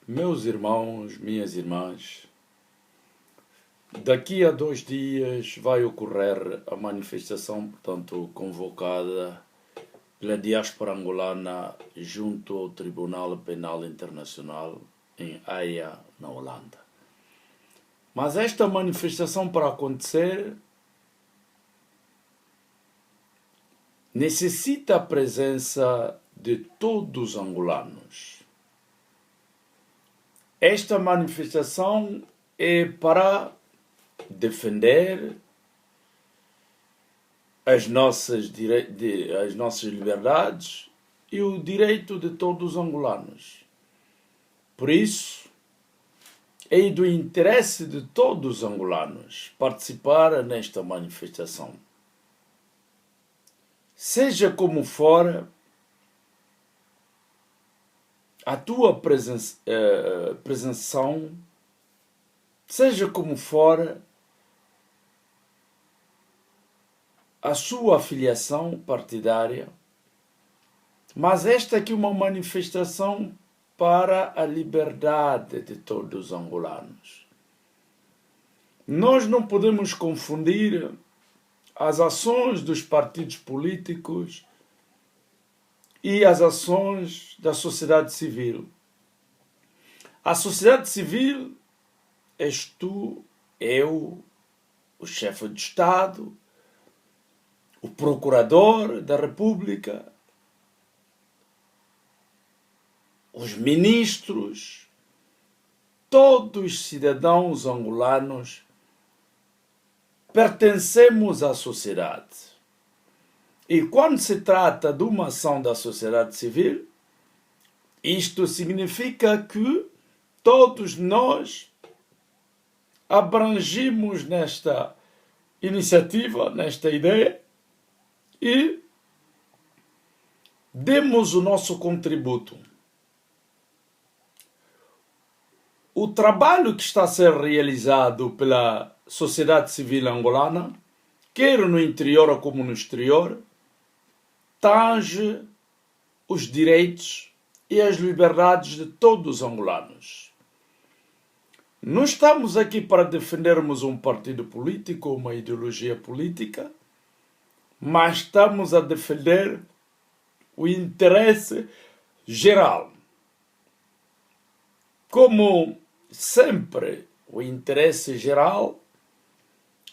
Meus irmãos, minhas irmãs, daqui a 2 dias vai ocorrer a manifestação, portanto, convocada pela diáspora angolana junto ao Tribunal Penal Internacional em Haia, na Holanda. Mas esta manifestação, para acontecer, necessita a presença de todos os angolanos. Esta manifestação é para defender as nossas liberdades e o direito de todos os angolanos. Por isso, é do interesse de todos os angolanos participar nesta manifestação. Seja como for, a tua presença, seja como for a sua afiliação partidária, mas esta aqui é uma manifestação para a liberdade de todos os angolanos. Nós não podemos confundir as ações dos partidos políticos e as ações da sociedade civil. A sociedade civil és tu, eu, o chefe de Estado, o procurador da República, os ministros, todos os cidadãos angolanos pertencemos à sociedade. E quando se trata de uma ação da sociedade civil, isto significa que todos nós abrangimos nesta iniciativa, nesta ideia, e demos o nosso contributo. O trabalho que está a ser realizado pela sociedade civil angolana, quer no interior como no exterior, tange os direitos e as liberdades de todos os angolanos. Não estamos aqui para defendermos um partido político ou uma ideologia política, mas estamos a defender o interesse geral. Como sempre, o interesse geral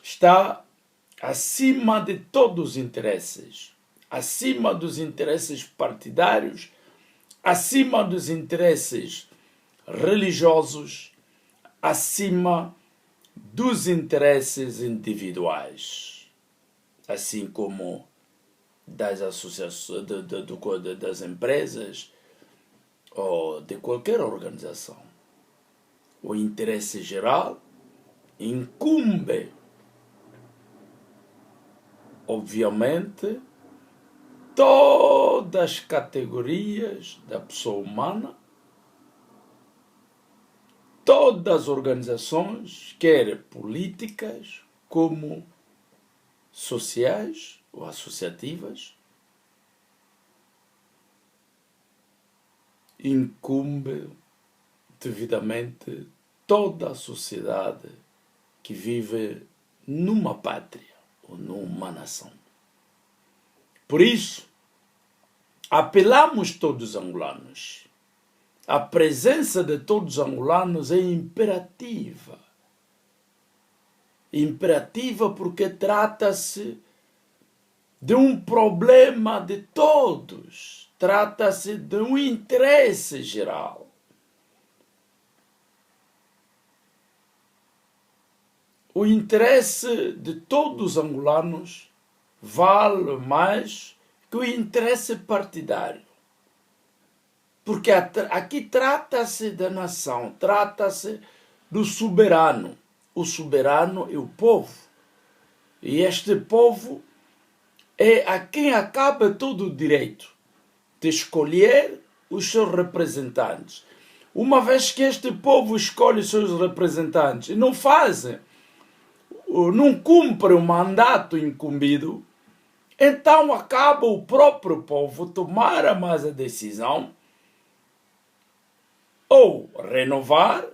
está acima de todos os interesses, acima dos interesses partidários, acima dos interesses religiosos, acima dos interesses individuais, assim como das associações, das empresas ou de qualquer organização. O interesse geral incumbe, obviamente, todas as categorias da pessoa humana, todas as organizações, quer políticas como sociais ou associativas, incumbe devidamente toda a sociedade que vive numa pátria ou numa nação. Por isso, apelamos todos os angolanos. A presença de todos os angolanos é imperativa. Imperativa porque trata-se de um problema de todos. Trata-se de um interesse geral. O interesse de todos os angolanos vale mais que o interesse partidário. Porque aqui trata-se da nação, trata-se do soberano. O soberano é o povo. E este povo é a quem acaba todo o direito de escolher os seus representantes. Uma vez que este povo escolhe os seus representantes e não cumpre o mandato incumbido, então acaba o próprio povo tomar mais a decisão ou renovar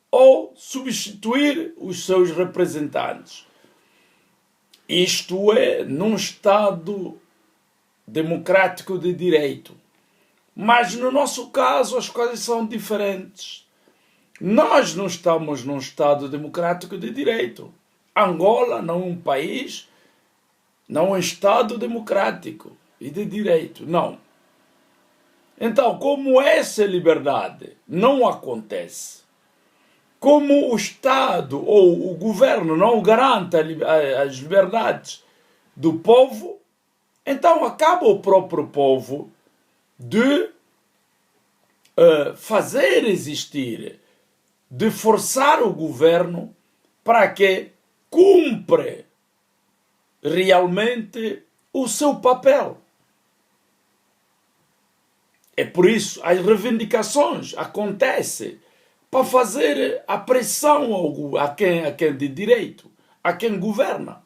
ou substituir os seus representantes. Isto é, num Estado democrático de direito. Mas no nosso caso as coisas são diferentes. Nós não estamos num Estado democrático de direito. Angola não é um país, não é um Estado democrático e de direito, não. Então, como essa liberdade não acontece, como o Estado ou o governo não garante as liberdades do povo, então acaba o próprio povo de fazer existir, de forçar o governo para que cumpra realmente o seu papel. É por isso as reivindicações acontecem para fazer a pressão a quem de direito, a quem governa,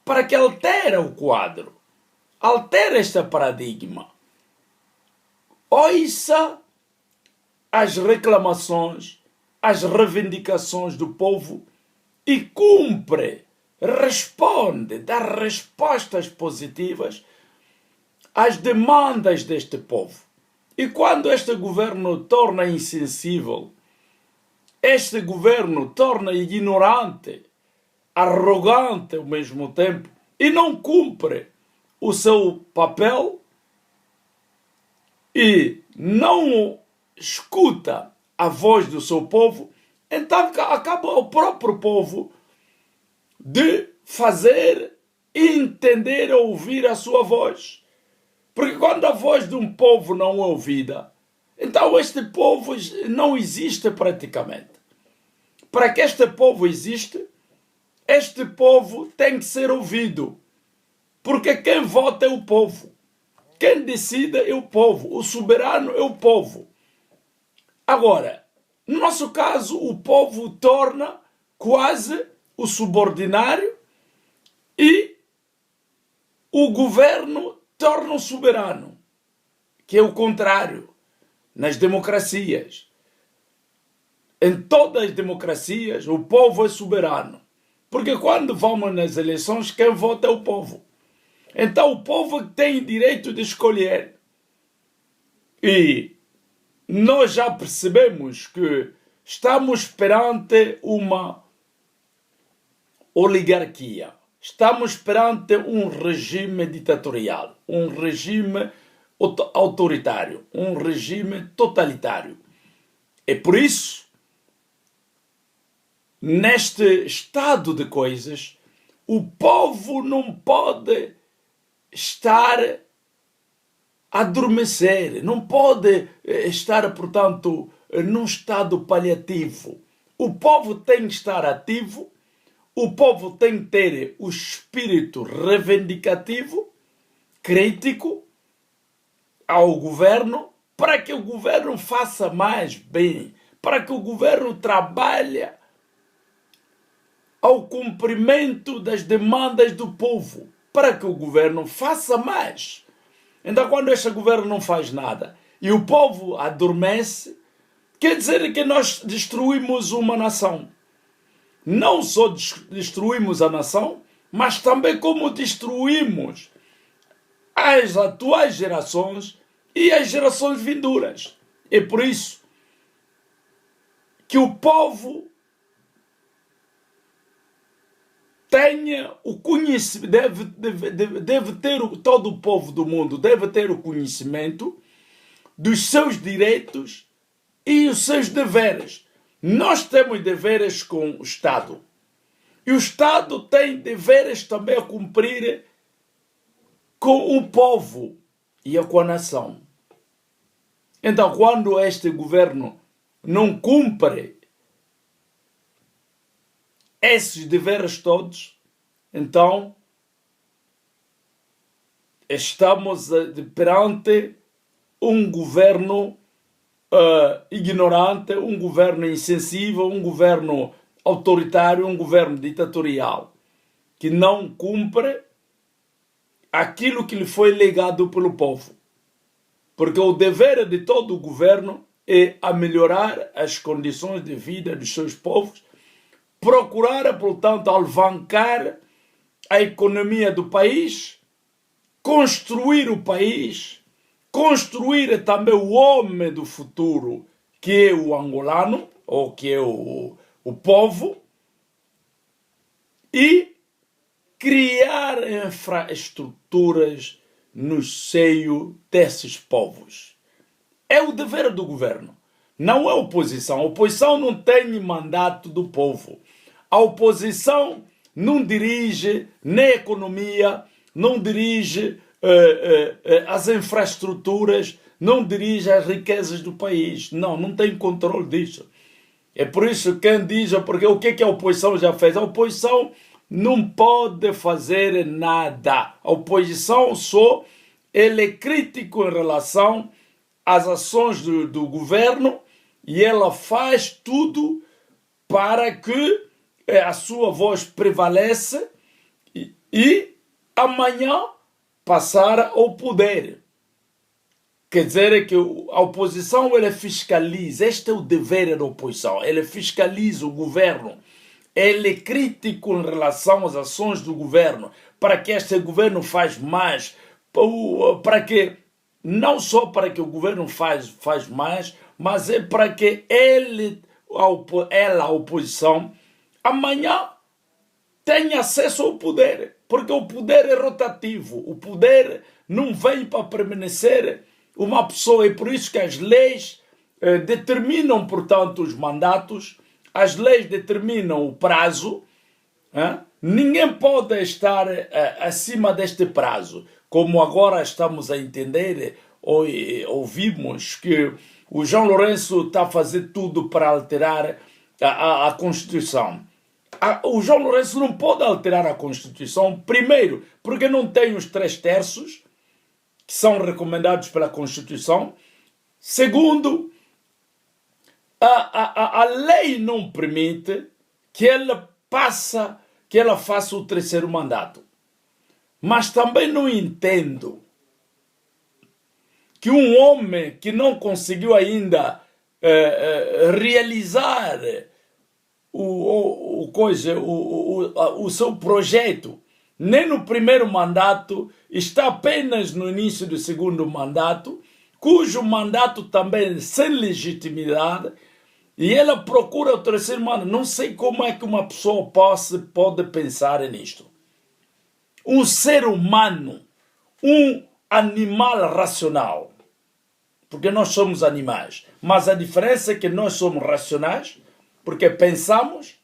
para que altere o quadro, altere este paradigma. Ouça as reclamações, as reivindicações do povo e cumpre, responde, dá respostas positivas às demandas deste povo. E quando este governo torna insensível, este governo torna ignorante, arrogante ao mesmo tempo e não cumpre o seu papel e não escuta a voz do seu povo, então acaba o próprio povo de fazer entender, ouvir a sua voz. Porque quando a voz de um povo não é ouvida, então este povo não existe praticamente. Para que este povo exista, este povo tem que ser ouvido. Porque quem vota é o povo. Quem decide é o povo. O soberano é o povo. Agora, no nosso caso, o povo torna quase o subordinário e o governo torna o soberano, que é o contrário nas democracias. Em todas as democracias, o povo é soberano. Porque quando vamos nas eleições, quem vota é o povo. Então o povo tem direito de escolher. E nós já percebemos que estamos perante uma oligarquia. Estamos perante um regime ditatorial, um regime autoritário, um regime totalitário. É por isso, neste estado de coisas, o povo não pode estar a adormecer, não pode estar, portanto, num estado paliativo. O povo tem que estar ativo, o povo tem que ter o espírito reivindicativo, crítico ao governo, para que o governo faça mais bem, para que o governo trabalhe ao cumprimento das demandas do povo, para que o governo faça mais. Então, quando este governo não faz nada e o povo adormece, quer dizer que nós destruímos uma nação. Não só destruímos a nação, mas também como destruímos as atuais gerações e as gerações vindouras. É por isso que o povo tenha o conhecimento, deve ter, todo o povo do mundo deve ter o conhecimento dos seus direitos e os seus deveres. Nós temos deveres com o Estado. E o Estado tem deveres também a cumprir com o povo e com a nação. Então, quando este governo não cumpre esses deveres todos, então estamos perante um governo ignorante, um governo insensível, um governo autoritário, um governo ditatorial, que não cumpre aquilo que lhe foi legado pelo povo. Porque o dever de todo o governo é a melhorar as condições de vida dos seus povos, procurar, portanto, alavancar a economia do país, construir o país, construir também o homem do futuro, que é o angolano, ou que é o povo, e criar infraestruturas no seio desses povos. É o dever do governo, não é a oposição. A oposição não tem mandato do povo. A oposição não dirige nem a economia, não dirige as infraestruturas, não dirige as riquezas do país. Não tem controle disso. É por isso que quem diz, porque o que a oposição já fez? A oposição não pode fazer nada. A oposição ele é crítico em relação às ações do governo e ela faz tudo para que a sua voz prevaleça e amanhã passar ao poder. Quer dizer que a oposição ela fiscaliza, este é o dever da oposição, ela fiscaliza o governo, ele é crítico em relação às ações do governo, para que este governo faz mais, para que, não só para que o governo faz mais, mas é para que a oposição, amanhã tenha acesso ao poder, porque o poder é rotativo, o poder não vem para permanecer uma pessoa, e por isso que as leis determinam, portanto, os mandatos, as leis determinam o prazo, ninguém pode estar acima deste prazo, como agora estamos a entender, ouvimos que o João Lourenço está a fazer tudo para alterar a Constituição. O João Lourenço não pode alterar a Constituição, primeiro, porque não tem os 3/3, que são recomendados pela Constituição. Segundo, a lei não permite que ela faça o 3º mandato. Mas também não entendo que um homem que não conseguiu ainda realizar o seu projeto, nem no primeiro mandato, está apenas no início do 2º mandato, cujo mandato também sem legitimidade, e ela procura o 3º mandato. Não sei como é que uma pessoa pode pensar nisto. Um ser humano, um animal racional, porque nós somos animais, mas a diferença é que nós somos racionais, porque pensamos,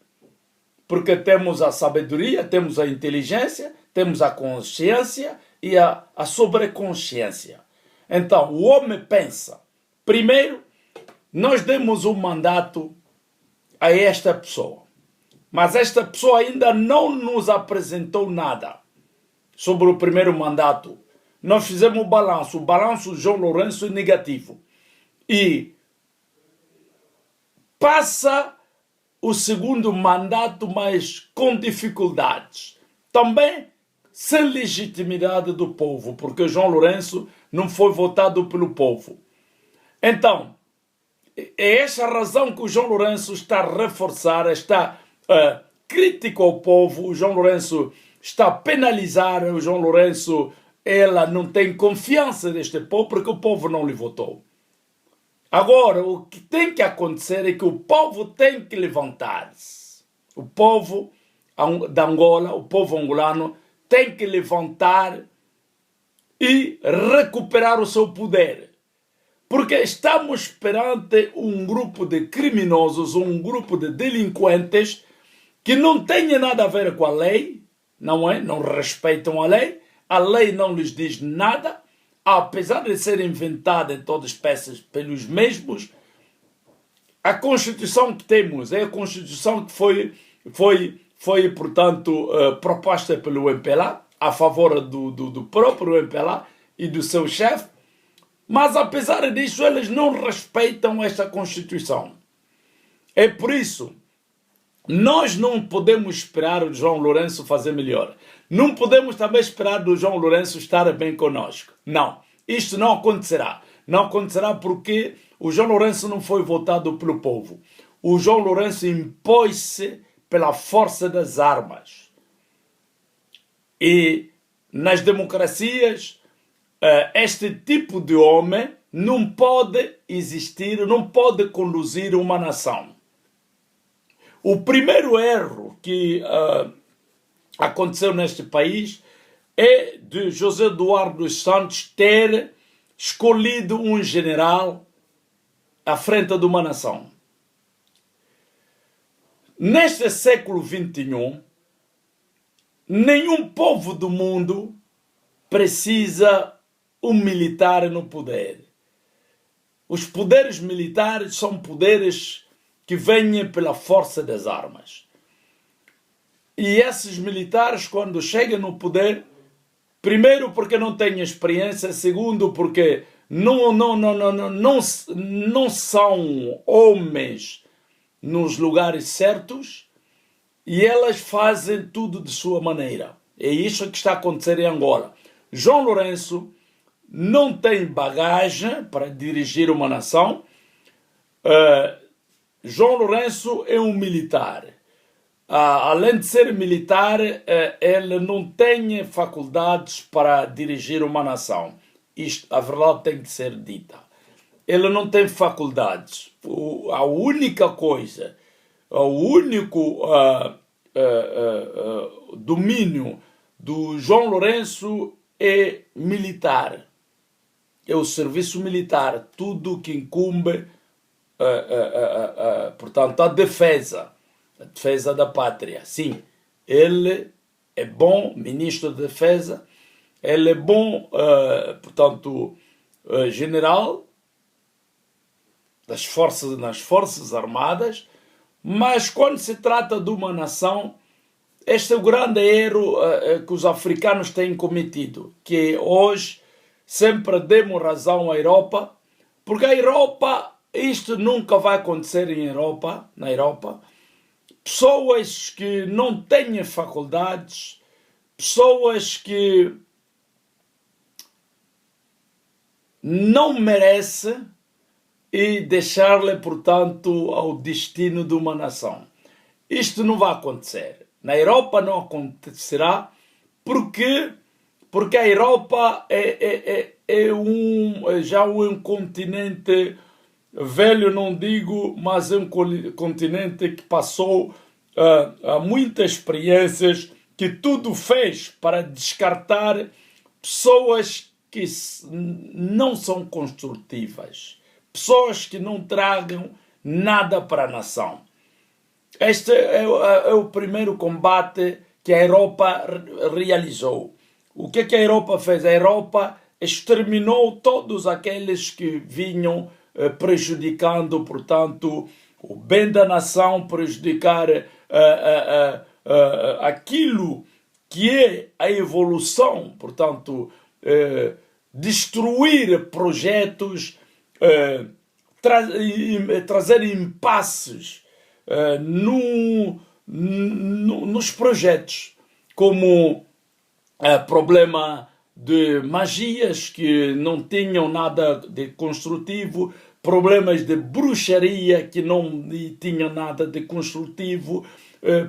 porque temos a sabedoria, temos a inteligência, temos a consciência e a sobreconsciência. Então, o homem pensa. Primeiro, nós demos um mandato a esta pessoa, mas esta pessoa ainda não nos apresentou nada sobre o primeiro mandato. Nós fizemos o balanço João Lourenço é negativo. E passa o 2º mandato, mas com dificuldades. Também sem legitimidade do povo, porque João Lourenço não foi votado pelo povo. Então, é essa a razão que o João Lourenço está a reforçar, está crítico ao povo. O João Lourenço está a penalizar, o João Lourenço, ela não tem confiança neste povo, porque o povo não lhe votou. Agora, o que tem que acontecer é que o povo tem que levantar-se. O povo da Angola, o povo angolano, tem que levantar e recuperar o seu poder. Porque estamos perante um grupo de criminosos, um grupo de delinquentes que não têm nada a ver com a lei, não é? Não respeitam a lei não lhes diz nada, apesar de ser inventada em todas as peças pelos mesmos. A Constituição que temos é a Constituição que foi portanto, proposta pelo MPLA, a favor do próprio MPLA e do seu chefe, mas apesar disso eles não respeitam esta Constituição. É por isso, nós não podemos esperar o João Lourenço fazer melhor. Não podemos também esperar do João Lourenço estar bem conosco. Não, isto não acontecerá. Não acontecerá porque o João Lourenço não foi votado pelo povo. O João Lourenço impôs-se pela força das armas. E nas democracias, este tipo de homem não pode existir, não pode conduzir uma nação. O primeiro erro que aconteceu neste país é de José Eduardo dos Santos ter escolhido um general à frente de uma nação. Neste século XXI, nenhum povo do mundo precisa um militar no poder. Os poderes militares são poderes que vêm pela força das armas. E esses militares, quando chegam no poder, primeiro porque não têm experiência, segundo porque não são homens nos lugares certos, e elas fazem tudo de sua maneira. É isso que está a acontecer em Angola. João Lourenço não tem bagagem para dirigir uma nação. João Lourenço é um militar. Além de ser militar, ele não tem faculdades para dirigir uma nação. Isto, a verdade tem que ser dita. Ele não tem faculdades. A única coisa, o único domínio do João Lourenço é militar. É o serviço militar, tudo que incumbe, portanto, a defesa da pátria. Sim, ele é bom ministro da defesa, ele é bom, portanto, general nas forças armadas, mas quando se trata de uma nação, este é o grande erro que os africanos têm cometido, que hoje sempre demos razão à Europa, porque a Europa, isto nunca vai acontecer na Europa, pessoas que não têm faculdades, pessoas que não merecem e deixar-lhe, portanto, ao destino de uma nação. Isto não vai acontecer. Na Europa não acontecerá porque a Europa é já um continente velho, não digo, mas é um continente que passou muitas experiências, que tudo fez para descartar pessoas que não são construtivas, pessoas que não tragam nada para a nação. Este é o primeiro combate que a Europa realizou. O que a Europa fez? A Europa exterminou todos aqueles que vinham prejudicando, portanto, o bem da nação, prejudicar aquilo que é a evolução, portanto, destruir projetos, trazer impasses nos projetos, como problema de magias que não tinham nada de construtivo, problemas de bruxaria que não tinham nada de construtivo,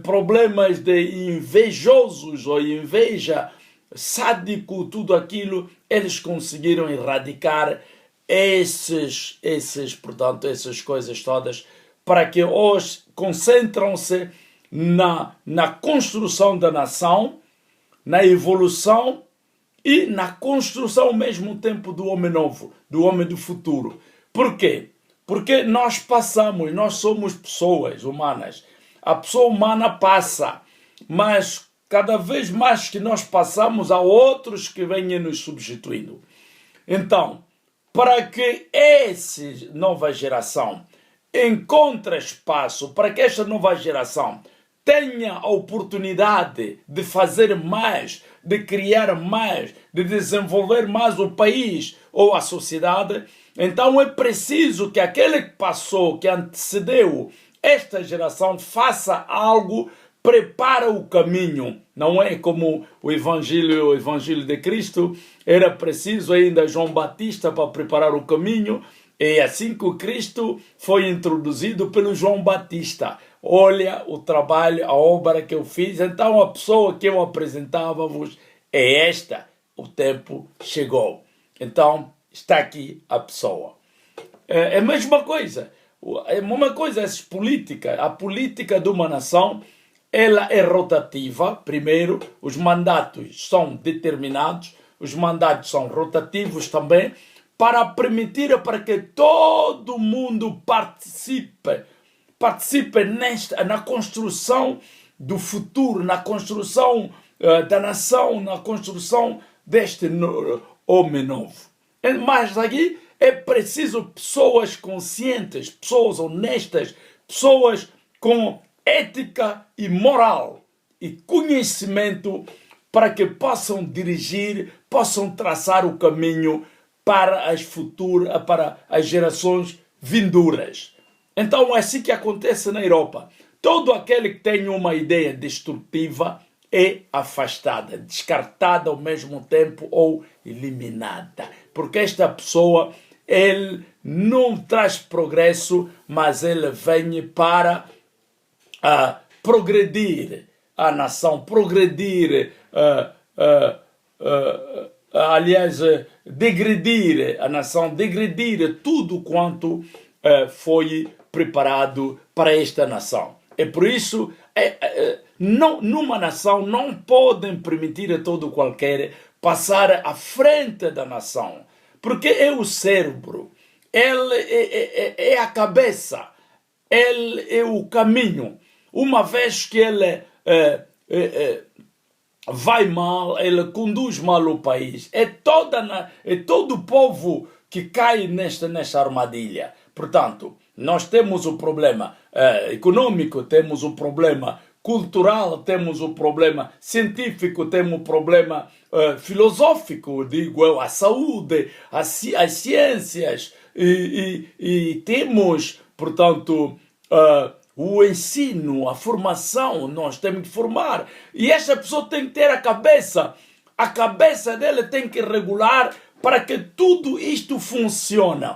problemas de invejosos ou inveja, sádico, tudo aquilo, eles conseguiram erradicar portanto, essas coisas todas, para que hoje concentram-se na construção da nação, na evolução e na construção ao mesmo tempo do homem novo, do homem do futuro. Por quê? Porque nós somos pessoas humanas. A pessoa humana passa, mas cada vez mais que nós passamos, há outros que vêm nos substituindo. Então, para que essa nova geração encontre espaço, para que esta nova geração tenha a oportunidade de fazer mais, de criar mais, de desenvolver mais o país ou a sociedade, então é preciso que aquele que passou, que antecedeu esta geração, faça algo, prepara o caminho. Não é como o Evangelho de Cristo, era preciso ainda João Batista para preparar o caminho, E assim que o Cristo foi introduzido pelo João Batista. Olha o trabalho, a obra que eu fiz. Então a pessoa que eu apresentava-vos é esta. O tempo chegou. Então está aqui a pessoa. É a mesma coisa. É a mesma coisa essa política. A política de uma nação, ela é rotativa. Primeiro, os mandatos são determinados. Os mandatos são rotativos também, para permitir para que todo mundo participe na construção do futuro, na construção da nação, na construção deste homem novo. Mas aqui é preciso pessoas conscientes, pessoas honestas, pessoas com ética e moral e conhecimento para que possam dirigir, possam traçar o caminho para as futuras, para as gerações vindouras. Então é assim que acontece na Europa. Todo aquele que tem uma ideia destrutiva é afastada, descartada ao mesmo tempo ou eliminada. Porque esta pessoa, ele não traz progresso, mas ele vem para progredir a nação, progredir, aliás, degredir a nação, degredir tudo quanto foi preparado para esta nação. É por isso, numa nação não podem permitir a todo qualquer passar à frente da nação, porque é o cérebro, ele é a cabeça, ele é o caminho. Uma vez que ele vai mal, ele conduz mal o país. É todo o povo que cai nesta armadilha. Portanto, nós temos o problema econômico, temos o problema cultural, temos o problema científico, temos o problema filosófico, digo eu, a saúde, as ciências, e temos, portanto, o ensino, a formação. Nós temos que formar. E essa pessoa tem que ter a cabeça dele tem que regular para que tudo isto funcione,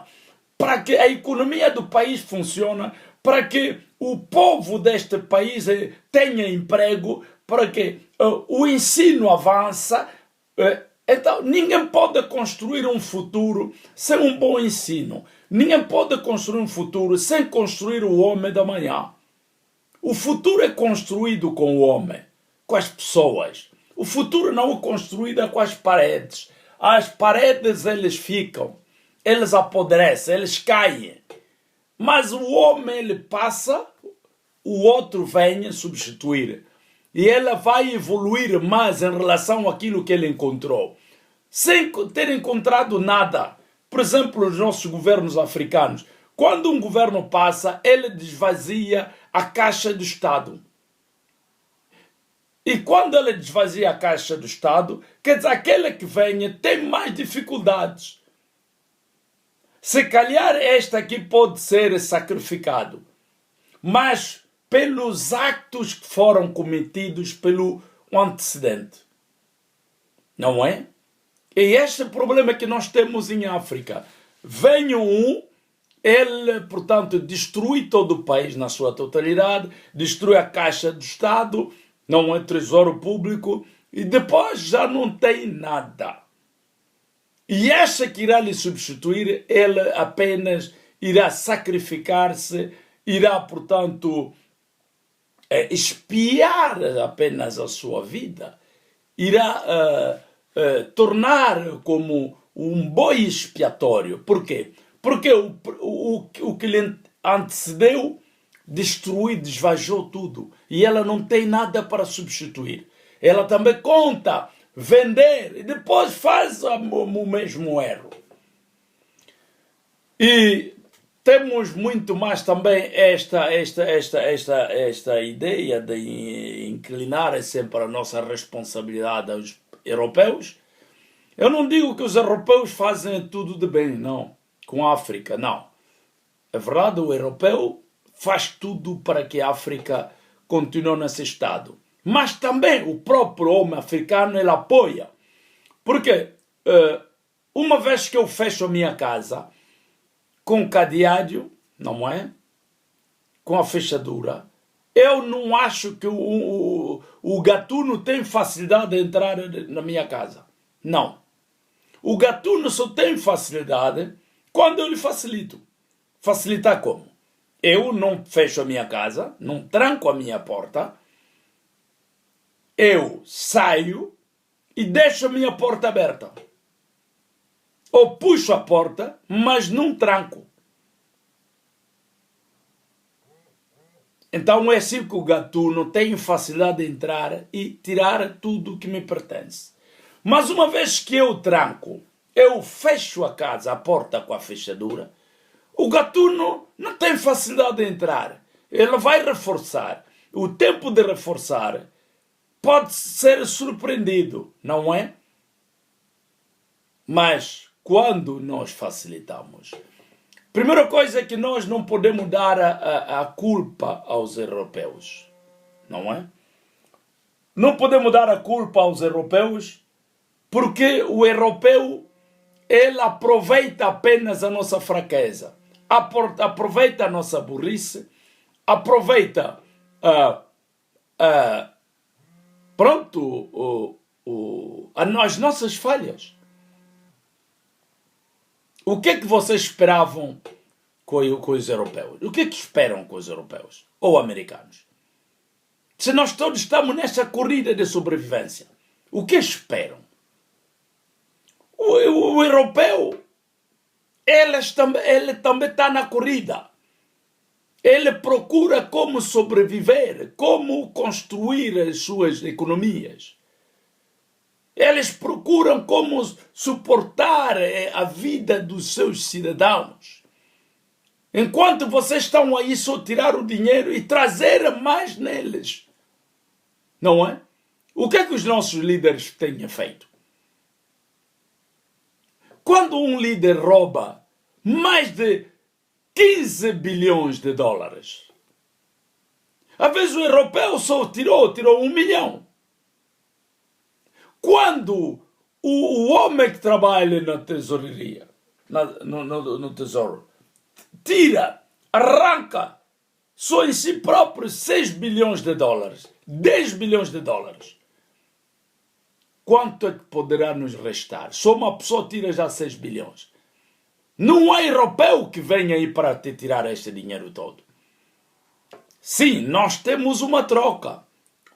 para que a economia do país funcione, para que o povo deste país tenha emprego, para que o ensino avança. Então, ninguém pode construir um futuro sem um bom ensino. Ninguém pode construir um futuro sem construir o homem da manhã. O futuro é construído com o homem, com as pessoas. O futuro não é construído com as paredes. As paredes, eles ficam, eles apodrecem, eles caem. Mas o homem, ele passa, o outro vem substituir. E ele vai evoluir mais em relação àquilo que ele encontrou, sem ter encontrado nada. Por exemplo, os nossos governos africanos, quando um governo passa, ele desvazia a caixa do Estado. E quando ele desvazia a caixa do Estado, quer dizer, aquele que vem tem mais dificuldades. Se calhar este aqui pode ser sacrificado, mas pelos actos que foram cometidos pelo antecedente. Não é? E este é o problema que nós temos em África. Vem ele, portanto, destrui todo o país na sua totalidade, destrói a caixa do Estado, não é tesouro público, e depois já não tem nada. E acha que irá lhe substituir, ele apenas irá sacrificar-se, irá, portanto, espiar apenas a sua vida, irá tornar como um boi expiatório. Por quê? Porque o que lhe antecedeu destruiu, desvajou tudo. E ela não tem nada para substituir. Ela também conta vender e depois faz o mesmo erro. E temos muito mais também esta ideia de inclinar sempre a nossa responsabilidade aos europeus. Eu não digo que os europeus fazem tudo de bem, não. Com a África, não. É verdade, o europeu faz tudo para que a África continue nesse estado. Mas também o próprio homem africano, ele apoia. Porque uma vez que eu fecho a minha casa, com cadeado, não é? Com a fechadura. Eu não acho que o gatuno tem facilidade de entrar na minha casa. Não. O gatuno só tem facilidade quando eu lhe facilito. Facilitar como? Eu não fecho a minha casa, não tranco a minha porta. Eu saio e deixo a minha porta aberta. Ou puxo a porta, mas não tranco. Então é assim que o gatuno tem facilidade de entrar e tirar tudo que me pertence. Mas uma vez que eu tranco, eu fecho a casa, a porta com a fechadura, o gatuno não tem facilidade de entrar. Ele vai reforçar. O tempo de reforçar pode ser surpreendido, não é? Mas quando nós facilitamos, primeira coisa é que nós não podemos dar a culpa aos europeus, não é? Não podemos dar a culpa aos europeus porque o europeu, ele aproveita apenas a nossa fraqueza, aproveita a nossa burrice, aproveita as nossas falhas. O que é que vocês esperavam com os europeus? O que é que esperam com os europeus? Ou americanos? Se nós todos estamos nesta corrida de sobrevivência, o que esperam? O europeu, ele também está na corrida. Ele procura como sobreviver, como construir as suas economias. Eles procuram como suportar a vida dos seus cidadãos. Enquanto vocês estão aí só tirar o dinheiro e trazer mais neles. Não é? O que é que os nossos líderes têm feito? Quando um líder rouba mais de 15 bilhões de dólares, às vezes o europeu só tirou 1 milhão. Quando o homem que trabalha na tesouraria, no tesouro, tira, arranca só em si próprio 6 bilhões de dólares, 10 bilhões de dólares, quanto é que poderá nos restar? Só uma pessoa tira já 6 bilhões. Não há europeu que venha aí para te tirar este dinheiro todo. Sim, nós temos uma troca,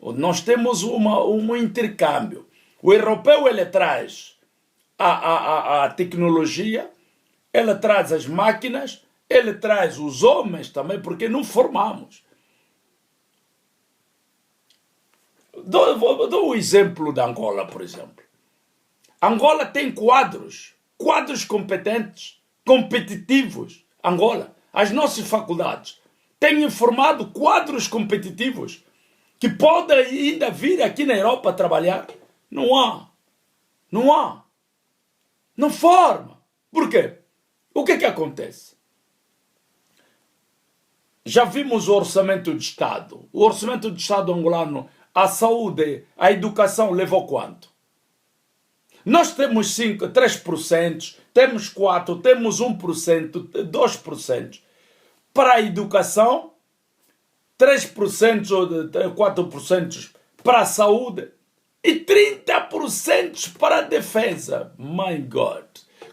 nós temos um intercâmbio. O europeu, ele traz a tecnologia, ele traz as máquinas, ele traz os homens também, porque não formamos. Dou o exemplo da Angola, por exemplo. Angola tem quadros competentes, competitivos. Angola, as nossas faculdades têm formado quadros competitivos que podem ainda vir aqui na Europa trabalhar. Não há. Não forma. Por quê? O que é que acontece? Já vimos o orçamento de Estado. O orçamento de Estado angolano, a saúde, a educação levou quanto? Nós temos 3%, temos 4%, temos 1%, 2%. Para a educação, 3% ou 4% para a saúde e 30% para a defesa. My God!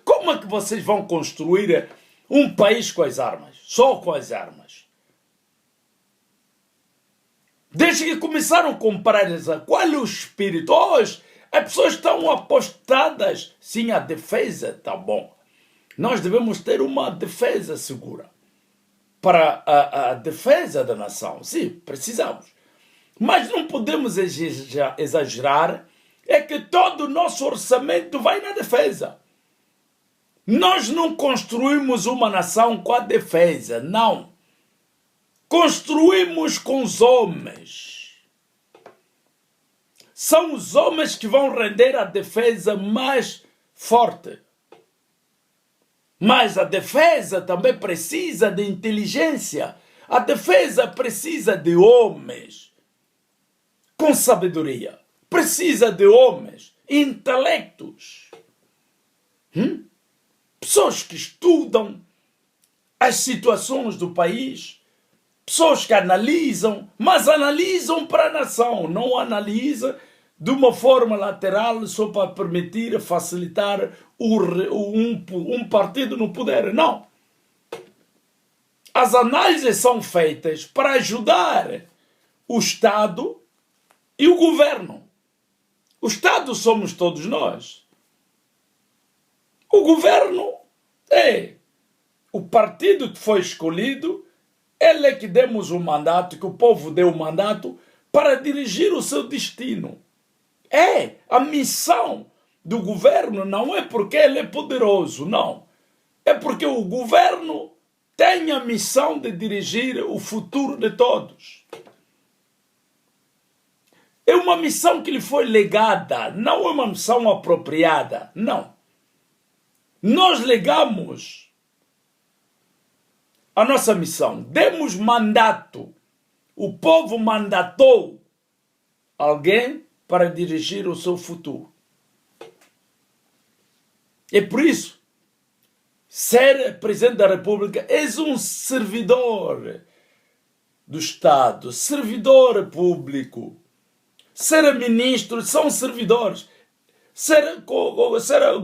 Como é que vocês vão construir um país com as armas? Só com as armas. Desde que começaram a comprar essa, qual é o espírito? Hoje, as pessoas estão apostadas. Sim, a defesa está bom. Nós devemos ter uma defesa segura. Para a defesa da nação. Sim, precisamos. Mas não podemos exagerar. É que todo o nosso orçamento vai na defesa. Nós não construímos uma nação com a defesa. Não. Construímos com os homens. São os homens que vão render a defesa mais forte. Mas a defesa também precisa de inteligência. A defesa precisa de homens com sabedoria. Precisa de homens intelectos. Pessoas que estudam as situações do país, pessoas que analisam, mas analisam para a nação, não analisam de uma forma lateral só para permitir, facilitar um partido no poder. Não. As análises são feitas para ajudar o Estado e o governo. O Estado somos todos nós. O governo é o partido que foi escolhido, ele é que demos o mandato, que o povo deu o mandato para dirigir o seu destino. É, a missão do governo não é porque ele é poderoso, não. É porque o governo tem a missão de dirigir o futuro de todos. É uma missão que lhe foi legada, não é uma missão apropriada, não. Nós legamos a nossa missão, demos mandato, o povo mandatou alguém para dirigir o seu futuro. É por isso, ser presidente da República és um servidor do Estado, servidor público. Ser ministro são servidores. Ser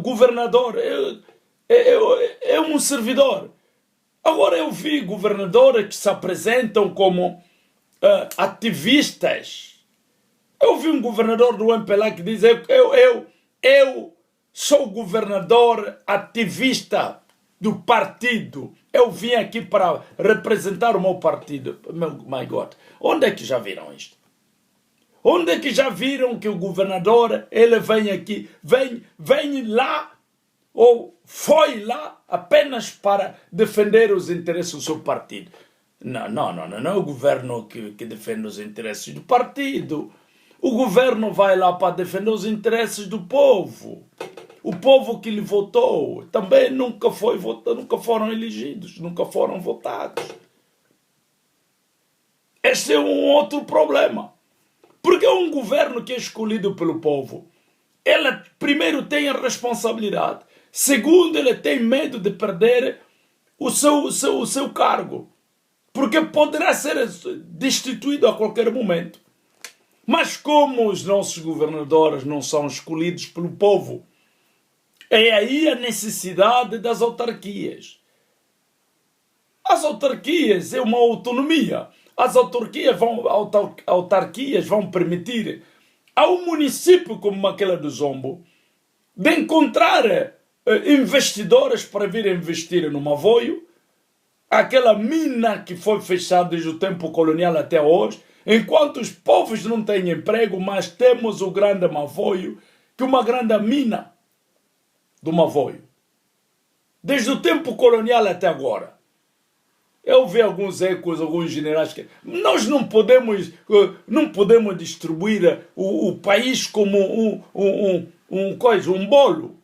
governador é um servidor. Agora eu vi governadores que se apresentam como ativistas. Eu vi um governador do MPLA que diz eu sou governador ativista do partido. Eu vim aqui para representar o meu partido. My God, onde é que já viram isto? Onde é que já viram que o governador, ele vem aqui, vem lá, ou foi lá apenas para defender os interesses do seu partido? Não é o governo que defende os interesses do partido. O governo vai lá para defender os interesses do povo. O povo que lhe votou também nunca foram elegidos, nunca foram votados. Este é um outro problema. Porque um governo que é escolhido pelo povo, ele primeiro tem a responsabilidade, segundo ele tem medo de perder o seu cargo, porque poderá ser destituído a qualquer momento. Mas como os nossos governadores não são escolhidos pelo povo, é aí a necessidade das autarquias. As autarquias é uma autonomia. As autarquias vão permitir ao município como Maquila do Zombo de encontrar investidores para vir investir no Mavoio, aquela mina que foi fechada desde o tempo colonial até hoje, enquanto os povos não têm emprego, mas temos o grande Mavoio, que é uma grande mina do Mavoio. Desde o tempo colonial até agora. Eu vi alguns ecos, alguns generais que nós não podemos distribuir o país como um bolo.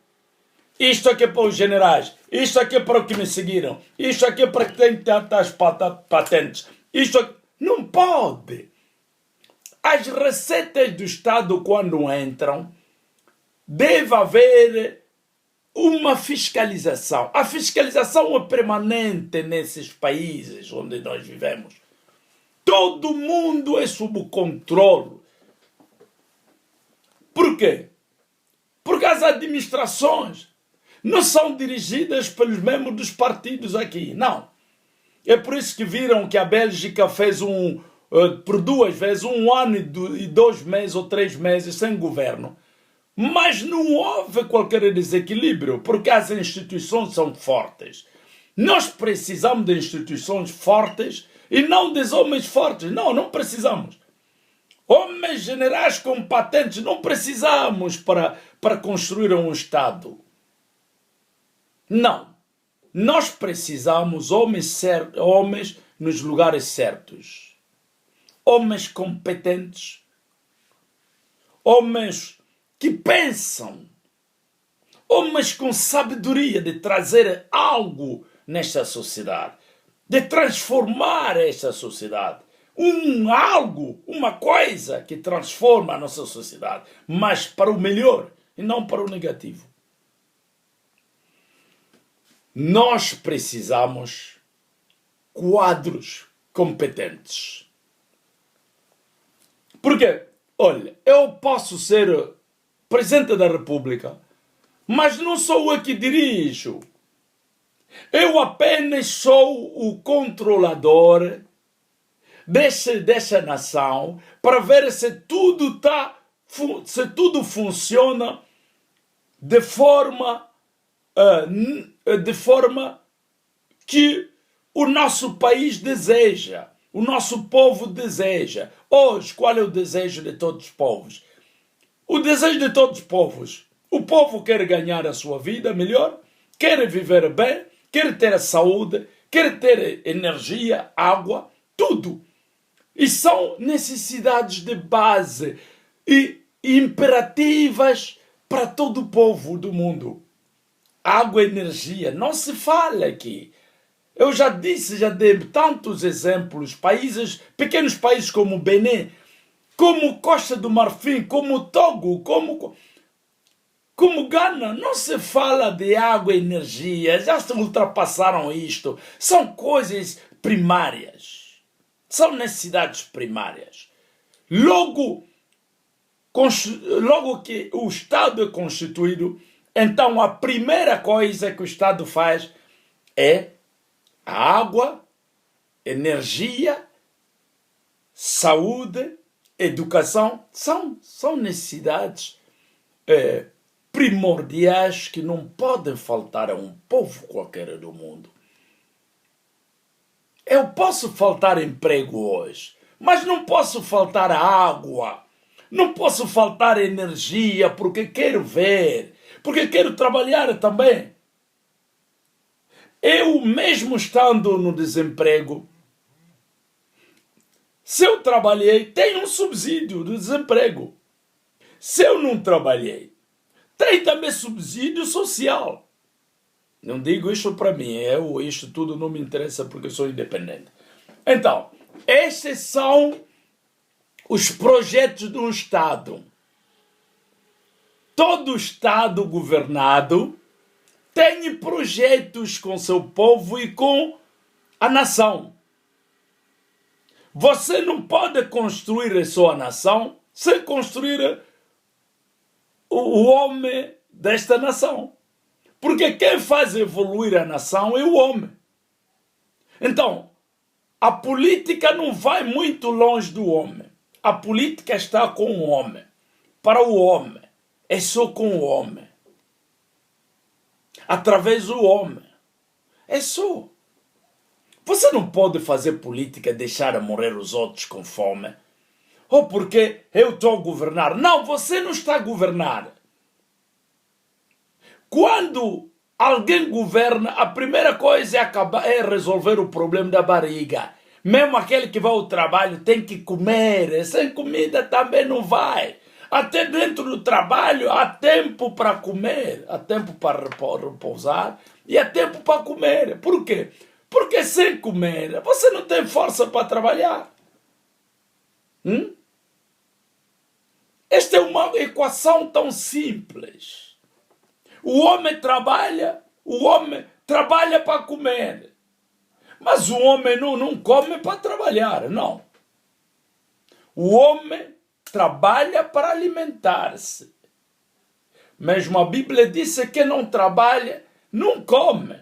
Isto aqui é para os generais, isto aqui é para os que me seguiram, isto aqui é para quem tem tantas patentes. Isto aqui... Não pode. As receitas do Estado, quando entram, deve haver uma fiscalização. A fiscalização é permanente nesses países onde nós vivemos. Todo mundo é sob controle. Por quê? Porque as administrações não são dirigidas pelos membros dos partidos aqui, não. É por isso que viram que a Bélgica fez por 2 vezes, 1 ano e 2 meses ou 3 meses sem governo. Mas não houve qualquer desequilíbrio, porque as instituições são fortes. Nós precisamos de instituições fortes e não de homens fortes. Não precisamos. Homens generais competentes não precisamos para construir um Estado. Não. Nós precisamos homens nos lugares certos. Homens competentes. Homens que pensam, homens com sabedoria de trazer algo nesta sociedade, de transformar esta sociedade, uma coisa que transforma a nossa sociedade, mas para o melhor e não para o negativo. Nós precisamos quadros competentes. Porque, olha, eu posso ser Presidente da República, mas não sou eu que dirijo. Eu apenas sou o controlador dessa nação para ver se tudo funciona de forma que o nosso país deseja, o nosso povo deseja. Hoje, qual é o desejo de todos os povos? O desejo de todos os povos. O povo quer ganhar a sua vida melhor, quer viver bem, quer ter saúde, quer ter energia, água, tudo. E são necessidades de base e imperativas para todo o povo do mundo. Água e energia, não se fala aqui. Eu já dei tantos exemplos, pequenos países como Benin, como Costa do Marfim, como Togo, como Gana, não se fala de água e energia, já se ultrapassaram isto. São coisas primárias, são necessidades primárias. Logo que o Estado é constituído, então a primeira coisa que o Estado faz é a água, energia, saúde, educação. São necessidades primordiais que não podem faltar a um povo qualquer do mundo. Eu posso faltar emprego hoje, mas não posso faltar água, não posso faltar energia, porque quero ver, porque quero trabalhar também. Eu mesmo estando no desemprego, se eu trabalhei, tenho um subsídio do desemprego. Se eu não trabalhei, tem também subsídio social. Não digo isto para mim, isto tudo não me interessa porque eu sou independente. Então, estes são os projetos de um Estado. Todo Estado governado tem projetos com seu povo e com a nação. Você não pode construir a sua nação sem construir o homem desta nação. Porque quem faz evoluir a nação é o homem. Então, a política não vai muito longe do homem. A política está com o homem. Para o homem. É só com o homem. Através do homem. É só. Você não pode fazer política e deixar morrer os outros com fome. Ou porque eu estou a governar. Não, você não está a governar. Quando alguém governa, a primeira coisa é resolver o problema da barriga. Mesmo aquele que vai ao trabalho tem que comer. Sem comida também não vai. Até dentro do trabalho há tempo para comer, há tempo para repousar e há tempo para comer. Por quê? Porque sem comer você não tem força para trabalhar. Esta é uma equação tão simples. O homem trabalha para comer. Mas o homem não come para trabalhar, não. O homem trabalha para alimentar-se. Mesmo a Bíblia diz que quem não trabalha, não come.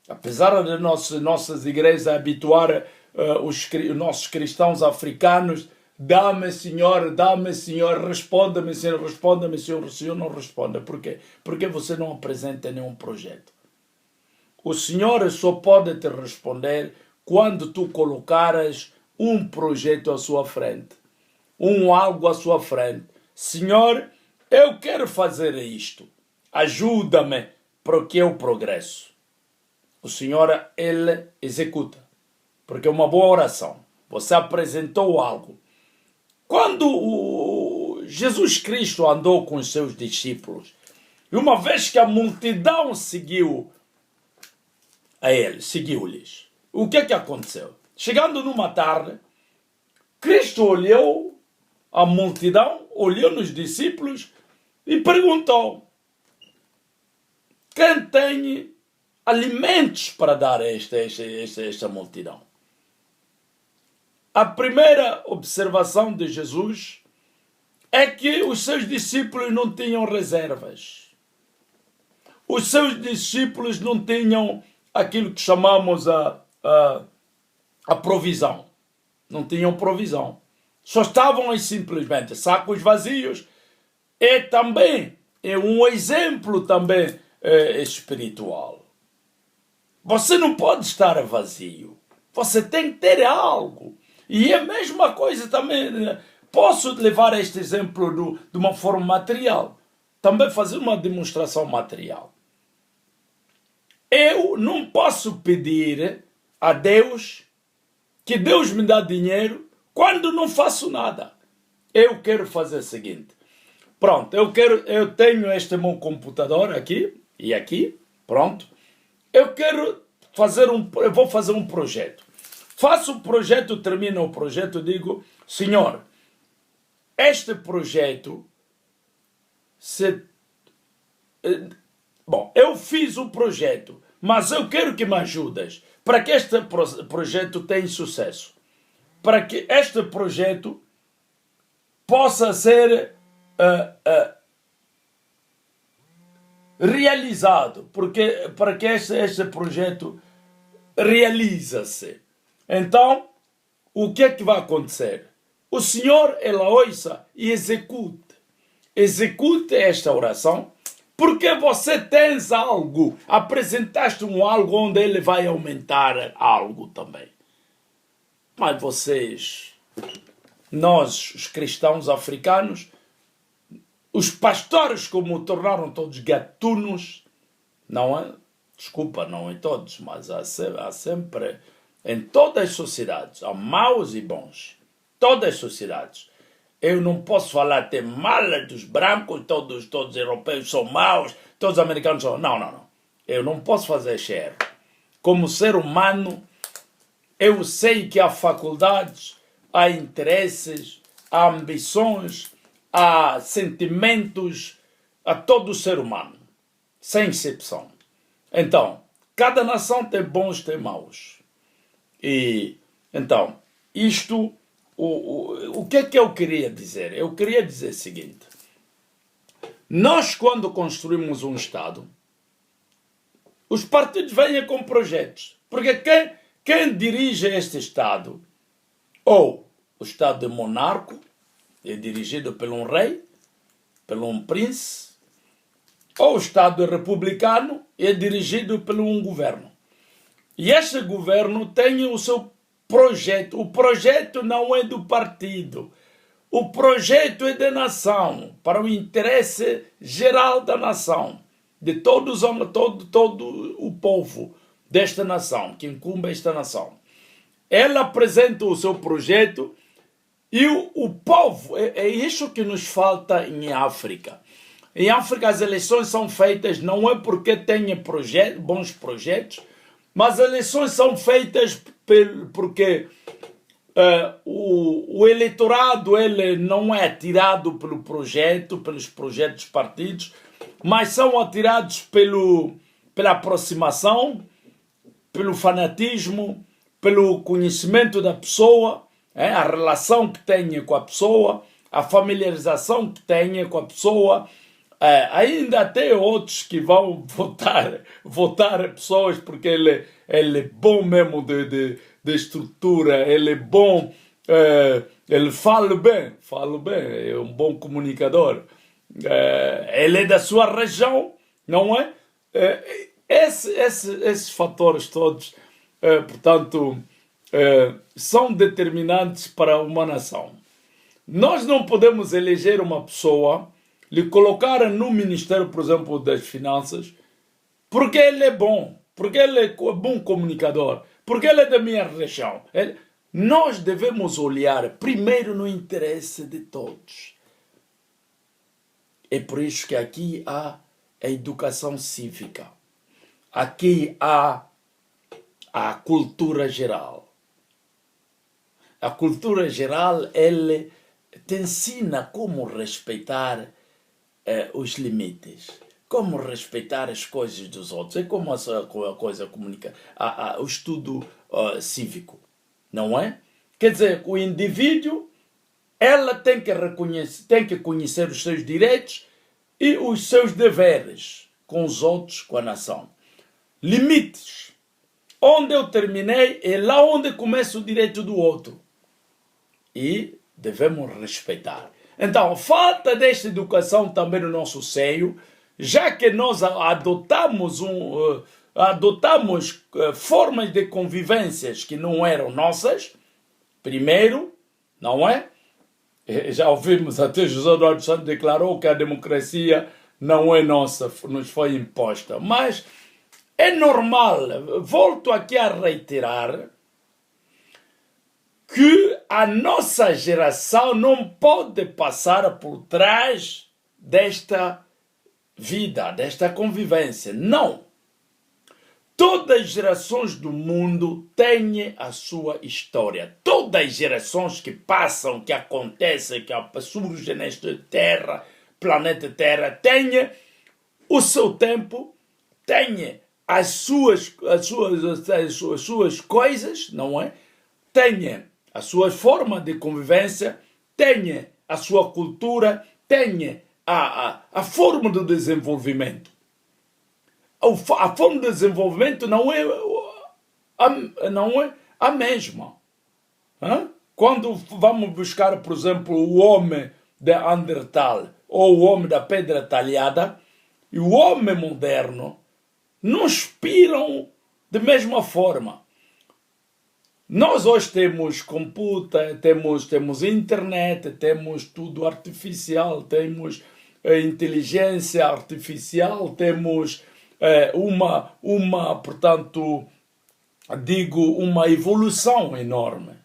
Apesar de nossas igrejas habituar os nossos cristãos africanos, dá-me, Senhor, responda-me, Senhor, responda-me, Senhor, o Senhor não responde. Por quê? Porque você não apresenta nenhum projeto. O Senhor só pode te responder quando tu colocares um projeto à sua frente. Algo à sua frente. Senhor, eu quero fazer isto. Ajuda-me para que eu progresso. O Senhor, Ele executa. Porque é uma boa oração. Você apresentou algo. Quando Jesus Cristo andou com os seus discípulos, e uma vez que a multidão seguiu a Ele, seguiu-lhes, o que aconteceu? Chegando numa tarde, Cristo olhou a multidão, olhou nos discípulos e perguntou: quem tem alimentos para dar a esta multidão. A primeira observação de Jesus é que os seus discípulos não tinham reservas. Os seus discípulos não tinham aquilo que chamamos a provisão. Não tinham provisão. Só estavam aí simplesmente sacos vazios. E também é um exemplo também espiritual. Você não pode estar vazio. Você tem que ter algo. E é a mesma coisa também. Posso levar este exemplo de uma forma material. Também fazer uma demonstração material. Eu não posso pedir a Deus que Deus me dá dinheiro quando não faço nada. Eu quero fazer o seguinte. Pronto, eu tenho este meu computador aqui e aqui. Pronto. Eu vou fazer um projeto. Faço o projeto, termino o projeto, digo, Senhor, este projeto, eu fiz o projeto, mas eu quero que me ajudes para que este projeto tenha sucesso. Para que este projeto possa ser realizado, para que este projeto realiza-se. Então, o que é que vai acontecer? O Senhor, ela ouça e execute. Execute esta oração, porque você tens algo, apresentaste algo onde ele vai aumentar algo também. Mas nós, os cristãos africanos, os pastores como tornaram todos gatunos, não é? Desculpa, não em todos, mas há sempre, em todas as sociedades, há maus e bons. Todas as sociedades. Eu não posso falar até mal dos brancos, todos europeus são maus, todos os americanos são... Não. Eu não posso fazer esse erro. Como ser humano, eu sei que há faculdades, há interesses, há ambições, há sentimentos a todo ser humano, sem exceção. Então, cada nação tem bons, tem maus. E, então, isto, o que é que eu queria dizer? Eu queria dizer o seguinte. Nós, quando construímos um Estado, os partidos vêm com projetos. Porque quem dirige este Estado, ou o Estado de monarca, é dirigido por um rei, por um príncipe, ou o Estado republicano é dirigido por um governo. E este governo tem o seu projeto. O projeto não é do partido. O projeto é da nação, para o interesse geral da nação, de todo o povo desta nação, que incumbe esta nação. Ela apresenta o seu projeto e o povo, é isso que nos falta em África. Em África as eleições são feitas não é porque tenha bons projetos, mas as eleições são feitas porque o eleitorado ele não é atirado pelos projetos dos partidos, mas são atirados pela aproximação, pelo fanatismo, pelo conhecimento da pessoa, a relação que tenha com a pessoa, a familiarização que tenha com a pessoa. Ainda tem outros que vão votar pessoas porque ele é bom mesmo de estrutura, ele é bom, ele fala bem, é um bom comunicador, ele é da sua região, não é? Esses fatores todos, portanto, são determinantes para uma nação. Nós não podemos eleger uma pessoa, lhe colocar no Ministério, por exemplo, das Finanças, porque ele é bom, porque ele é bom comunicador, porque ele é da minha região. Nós devemos olhar primeiro no interesse de todos. É por isso que aqui há a educação cívica. Aqui há a cultura geral. A cultura geral, ela te ensina como respeitar os limites, como respeitar as coisas dos outros. É como a coisa comunica, o estudo cívico, não é? Quer dizer, o indivíduo, ela tem que conhecer os seus direitos e os seus deveres com os outros, com a nação. Limites. Onde eu terminei é lá onde começa o direito do outro. E devemos respeitar. Então, falta desta educação também no nosso seio, já que nós adotamos formas de convivências que não eram nossas. Primeiro, não é? Já ouvimos até José Eduardo Santos declarou que a democracia não é nossa, nos foi imposta. Mas é normal, volto aqui a reiterar, que a nossa geração não pode passar por trás desta vida, desta convivência. Não. Todas as gerações do mundo têm a sua história. Todas as gerações que passam, que acontecem, que surgem nesta terra, planeta Terra, têm o seu tempo, têm as suas coisas, não é? Têm a sua forma de convivência, têm a sua cultura, têm a forma do desenvolvimento. A forma de desenvolvimento não é a mesma. Quando vamos buscar, por exemplo, o homem de Neandertal ou o homem da pedra talhada e o homem moderno, não inspiram da mesma forma. Nós hoje temos computador, temos internet, temos tudo artificial, temos inteligência artificial, temos portanto, uma evolução enorme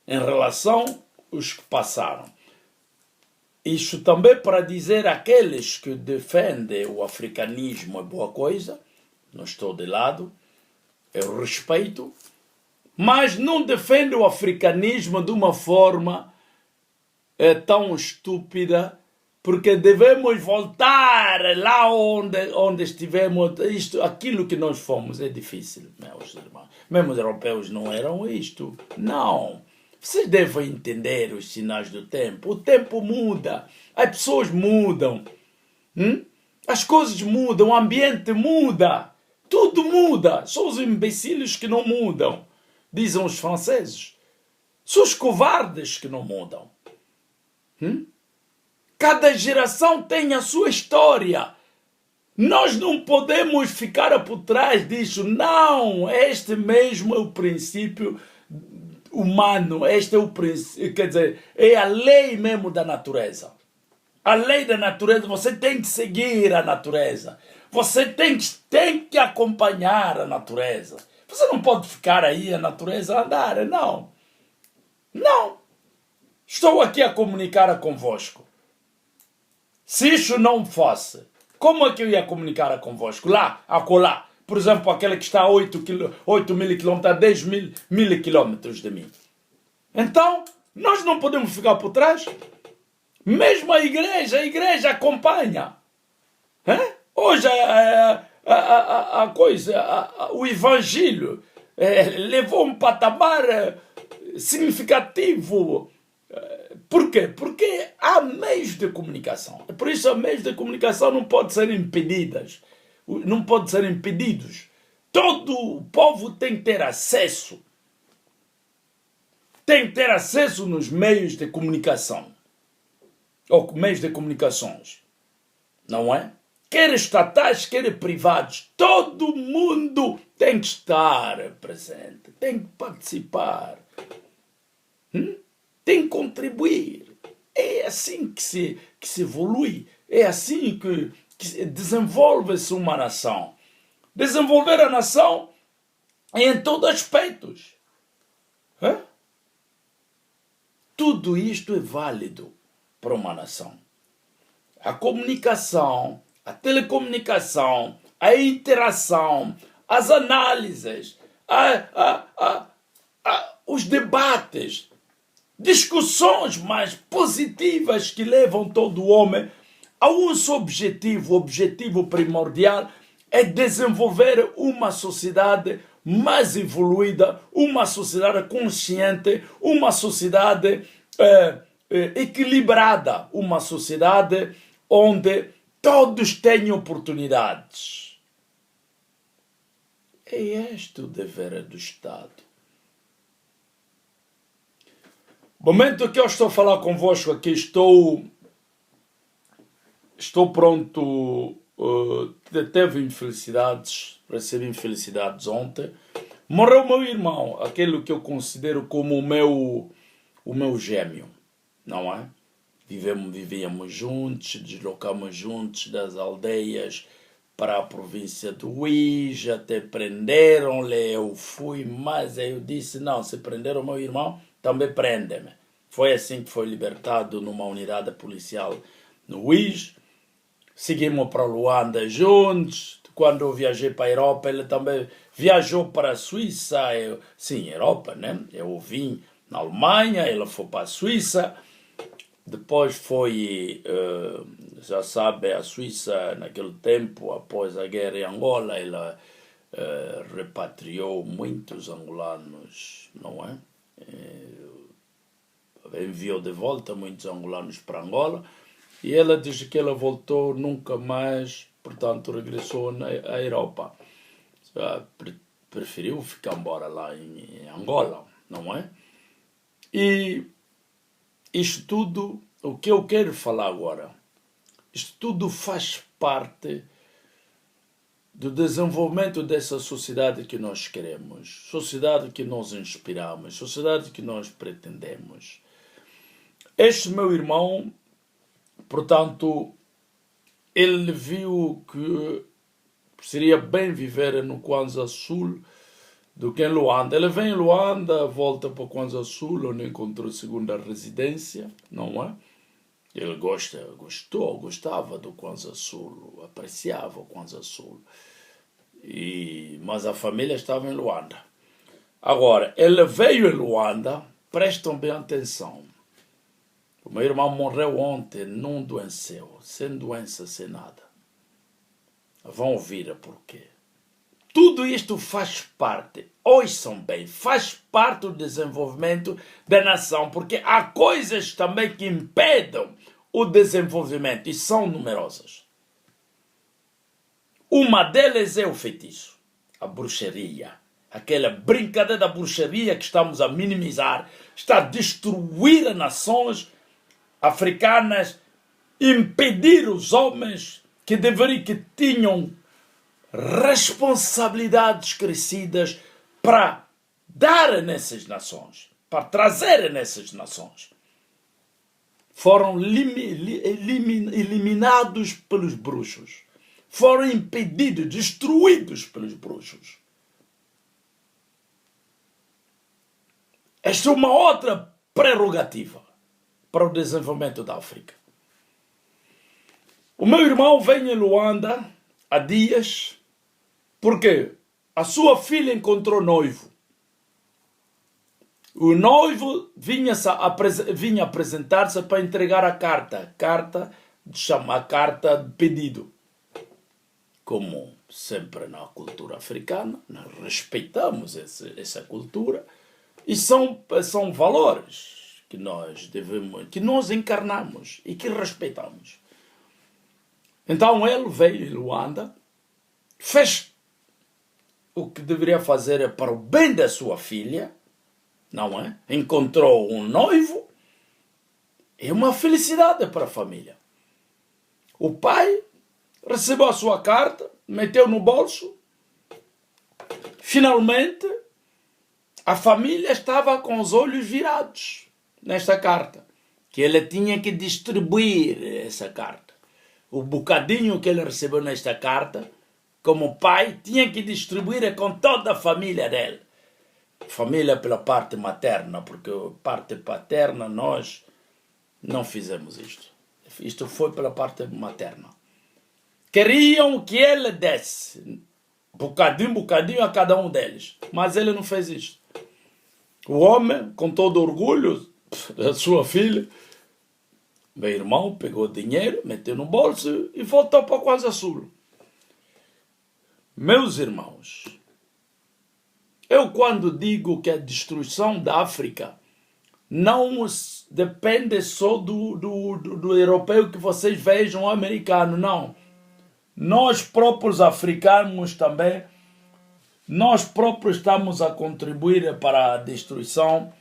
em relação aos que passaram. Isto também para dizer àqueles que defendem o africanismo é boa coisa, não estou de lado, eu respeito, mas não defendo o africanismo de uma forma tão estúpida, porque devemos voltar lá onde estivemos. Aquilo que nós fomos é difícil, meus irmãos. Mesmo os europeus não eram isto. Não. Vocês devem entender os sinais do tempo. O tempo muda, as pessoas mudam, as coisas mudam, o ambiente muda, tudo muda. São os imbecilhos que não mudam, dizem os franceses. São os covardes que não mudam. Cada geração tem a sua história. Nós não podemos ficar por trás disso. Não, este mesmo é o princípio humano. Este é o princípio, quer dizer, é a lei mesmo da natureza. A lei da natureza, você tem que seguir a natureza. Você tem que acompanhar a natureza. Você não pode ficar aí a natureza a andar, não. Não. Estou aqui a comunicar convosco. Se isso não fosse, como é que eu ia comunicar convosco? Lá, acolá. Por exemplo, aquele que está a 8.000 quilômetros, a 10.000 quilômetros de mim. Então, nós não podemos ficar por trás. Mesmo a igreja acompanha. Hoje o evangelho levou um patamar significativo. Por quê? Porque há meios de comunicação. Por isso, os meios de comunicação não podem ser impedidos. Todo o povo tem que ter acesso. Tem que ter acesso nos meios de comunicação. Ou meios de comunicações. Não é? Quer estatais, quer privados. Todo mundo tem que estar presente. Tem que participar. Tem que contribuir. É assim que se evolui. É assim que desenvolve-se uma nação. Desenvolver a nação é em todos os aspectos. Tudo isto é válido para uma nação. A comunicação, a telecomunicação, a interação, as análises, os debates, discussões mais positivas que levam todo homem há um só objetivo, o objetivo primordial é desenvolver uma sociedade mais evoluída, uma sociedade consciente, uma sociedade equilibrada, uma sociedade onde todos têm oportunidades. É este o dever do Estado. No momento que eu estou a falar convosco aqui, estou pronto. Teve infelicidades, recebi infelicidades ontem. Morreu meu irmão, aquele que eu considero como o meu gêmeo, não é? Vivíamos juntos, deslocamos juntos das aldeias para a província do Uís, até prenderam-lhe, eu fui, mas eu disse, não, se prenderam meu irmão, também prendem-me. Foi assim que foi libertado numa unidade policial no Uís. Seguimos para Luanda juntos. Quando eu viajei para a Europa, ele também viajou para a Suíça. Sim, Europa, né? Eu vim na Alemanha, ele foi para a Suíça. Depois foi, já sabe, a Suíça, naquele tempo, após a guerra em Angola, ela repatriou muitos angolanos, não é? Enviou de volta muitos angolanos para Angola. E ela diz que ela voltou nunca mais, portanto, regressou à Europa. Preferiu ficar embora lá em Angola, não é? E isto tudo, o que eu quero falar agora, isto tudo faz parte do desenvolvimento dessa sociedade que nós queremos, sociedade que nós inspiramos, sociedade que nós pretendemos. Este meu irmão, portanto, ele viu que seria bem viver no Kwanza Sul do que em Luanda. Ele vem em Luanda, volta para o Kwanza Sul, onde encontrou segunda residência, não é? Ele gostava do Kwanza Sul, apreciava o Kwanza Sul. Mas a família estava em Luanda. Agora, ele veio em Luanda, prestam bem atenção. O meu irmão morreu ontem, não doeceu, sem doença, sem nada. Vão ouvir porquê. Tudo isto faz parte, ouçam bem, faz parte do desenvolvimento da nação, porque há coisas também que impedem o desenvolvimento e são numerosas. Uma delas é o feitiço, a bruxaria. Aquela brincadeira da bruxaria que estamos a minimizar, está a destruir as nações africanas, impedir os homens que tinham responsabilidades crescidas para dar nessas nações, para trazer nessas nações. Foram eliminados pelos bruxos. Foram impedidos, destruídos pelos bruxos. Esta é uma outra prerrogativa para o desenvolvimento da África. O meu irmão vem em Luanda há dias, porque a sua filha encontrou noivo. O noivo vinha apresentar-se para entregar a carta de pedido. Como sempre na cultura africana, nós respeitamos essa cultura e são valores que nós encarnamos e que respeitamos. Então ele veio em Luanda, fez o que deveria fazer para o bem da sua filha, não é? Encontrou um noivo, é uma felicidade para a família. O pai recebeu a sua carta, meteu no bolso. Finalmente, a família estava com os olhos virados nesta carta, que ele tinha que distribuir essa carta. O bocadinho que ele recebeu nesta carta, como pai, tinha que distribuir com toda a família dele. Família pela parte materna, porque parte paterna nós não fizemos isto. Isto foi pela parte materna. Queriam que ele desse bocadinho a cada um deles, mas ele não fez isto. O homem, com todo orgulho da sua filha, Meu irmão pegou dinheiro, meteu no bolso e voltou para Kwanza Sul. Meus irmãos, eu quando digo que a destruição da África não depende só do europeu que vocês vejam, o americano, não. Nós próprios africanos também, nós próprios estamos a contribuir para a destruição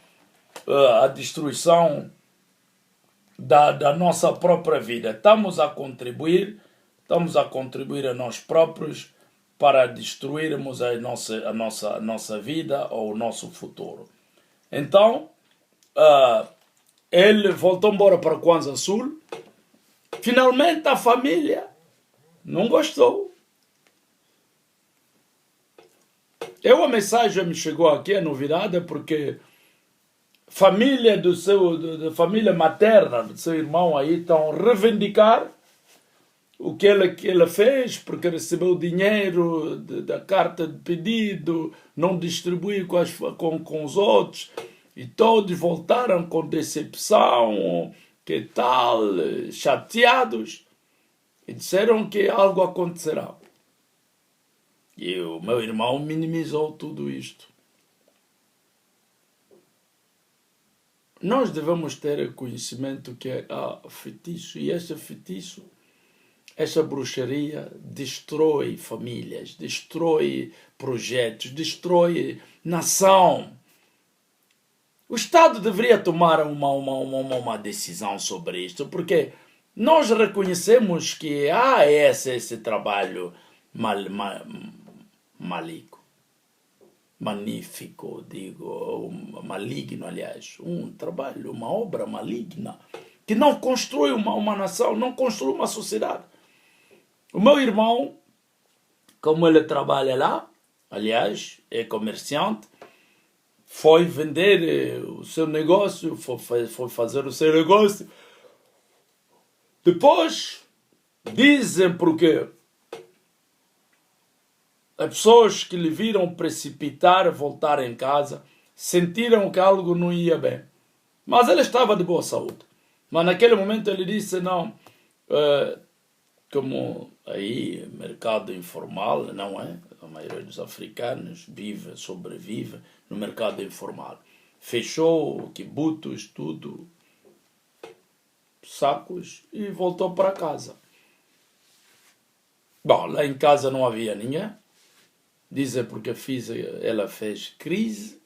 da nossa própria vida. Estamos a contribuir a nós próprios para destruirmos a nossa vida ou o nosso futuro. Então, ele voltou embora para Kwanza Sul. Finalmente a família não gostou. A mensagem me chegou aqui, a novidade, porque família da família materna do seu irmão aí estão a reivindicar o que ele fez, porque recebeu dinheiro da carta de pedido, não distribuiu com os outros, e todos voltaram com decepção, que tal, chateados, e disseram que algo acontecerá. E o meu irmão minimizou tudo isto. Nós devemos ter conhecimento que há feitiço, e esse feitiço, essa bruxaria destrói famílias, destrói projetos, destrói nação. O Estado deveria tomar uma decisão sobre isto, porque nós reconhecemos que há esse trabalho magnífico, maligno, aliás, um trabalho, uma obra maligna, que não constrói uma nação, não constrói uma sociedade. O meu irmão, como ele trabalha lá, aliás, é comerciante, foi vender o seu negócio, foi fazer o seu negócio. Depois, dizem porque as pessoas que lhe viram precipitar, voltar em casa, sentiram que algo não ia bem. Mas ele estava de boa saúde. Mas naquele momento ele disse, não, como aí mercado informal, não é? A maioria dos africanos sobrevive no mercado informal. Fechou quibutos, tudo, sacos, e voltou para casa. Bom, lá em casa não havia ninguém. Dizem porque ela fez crise,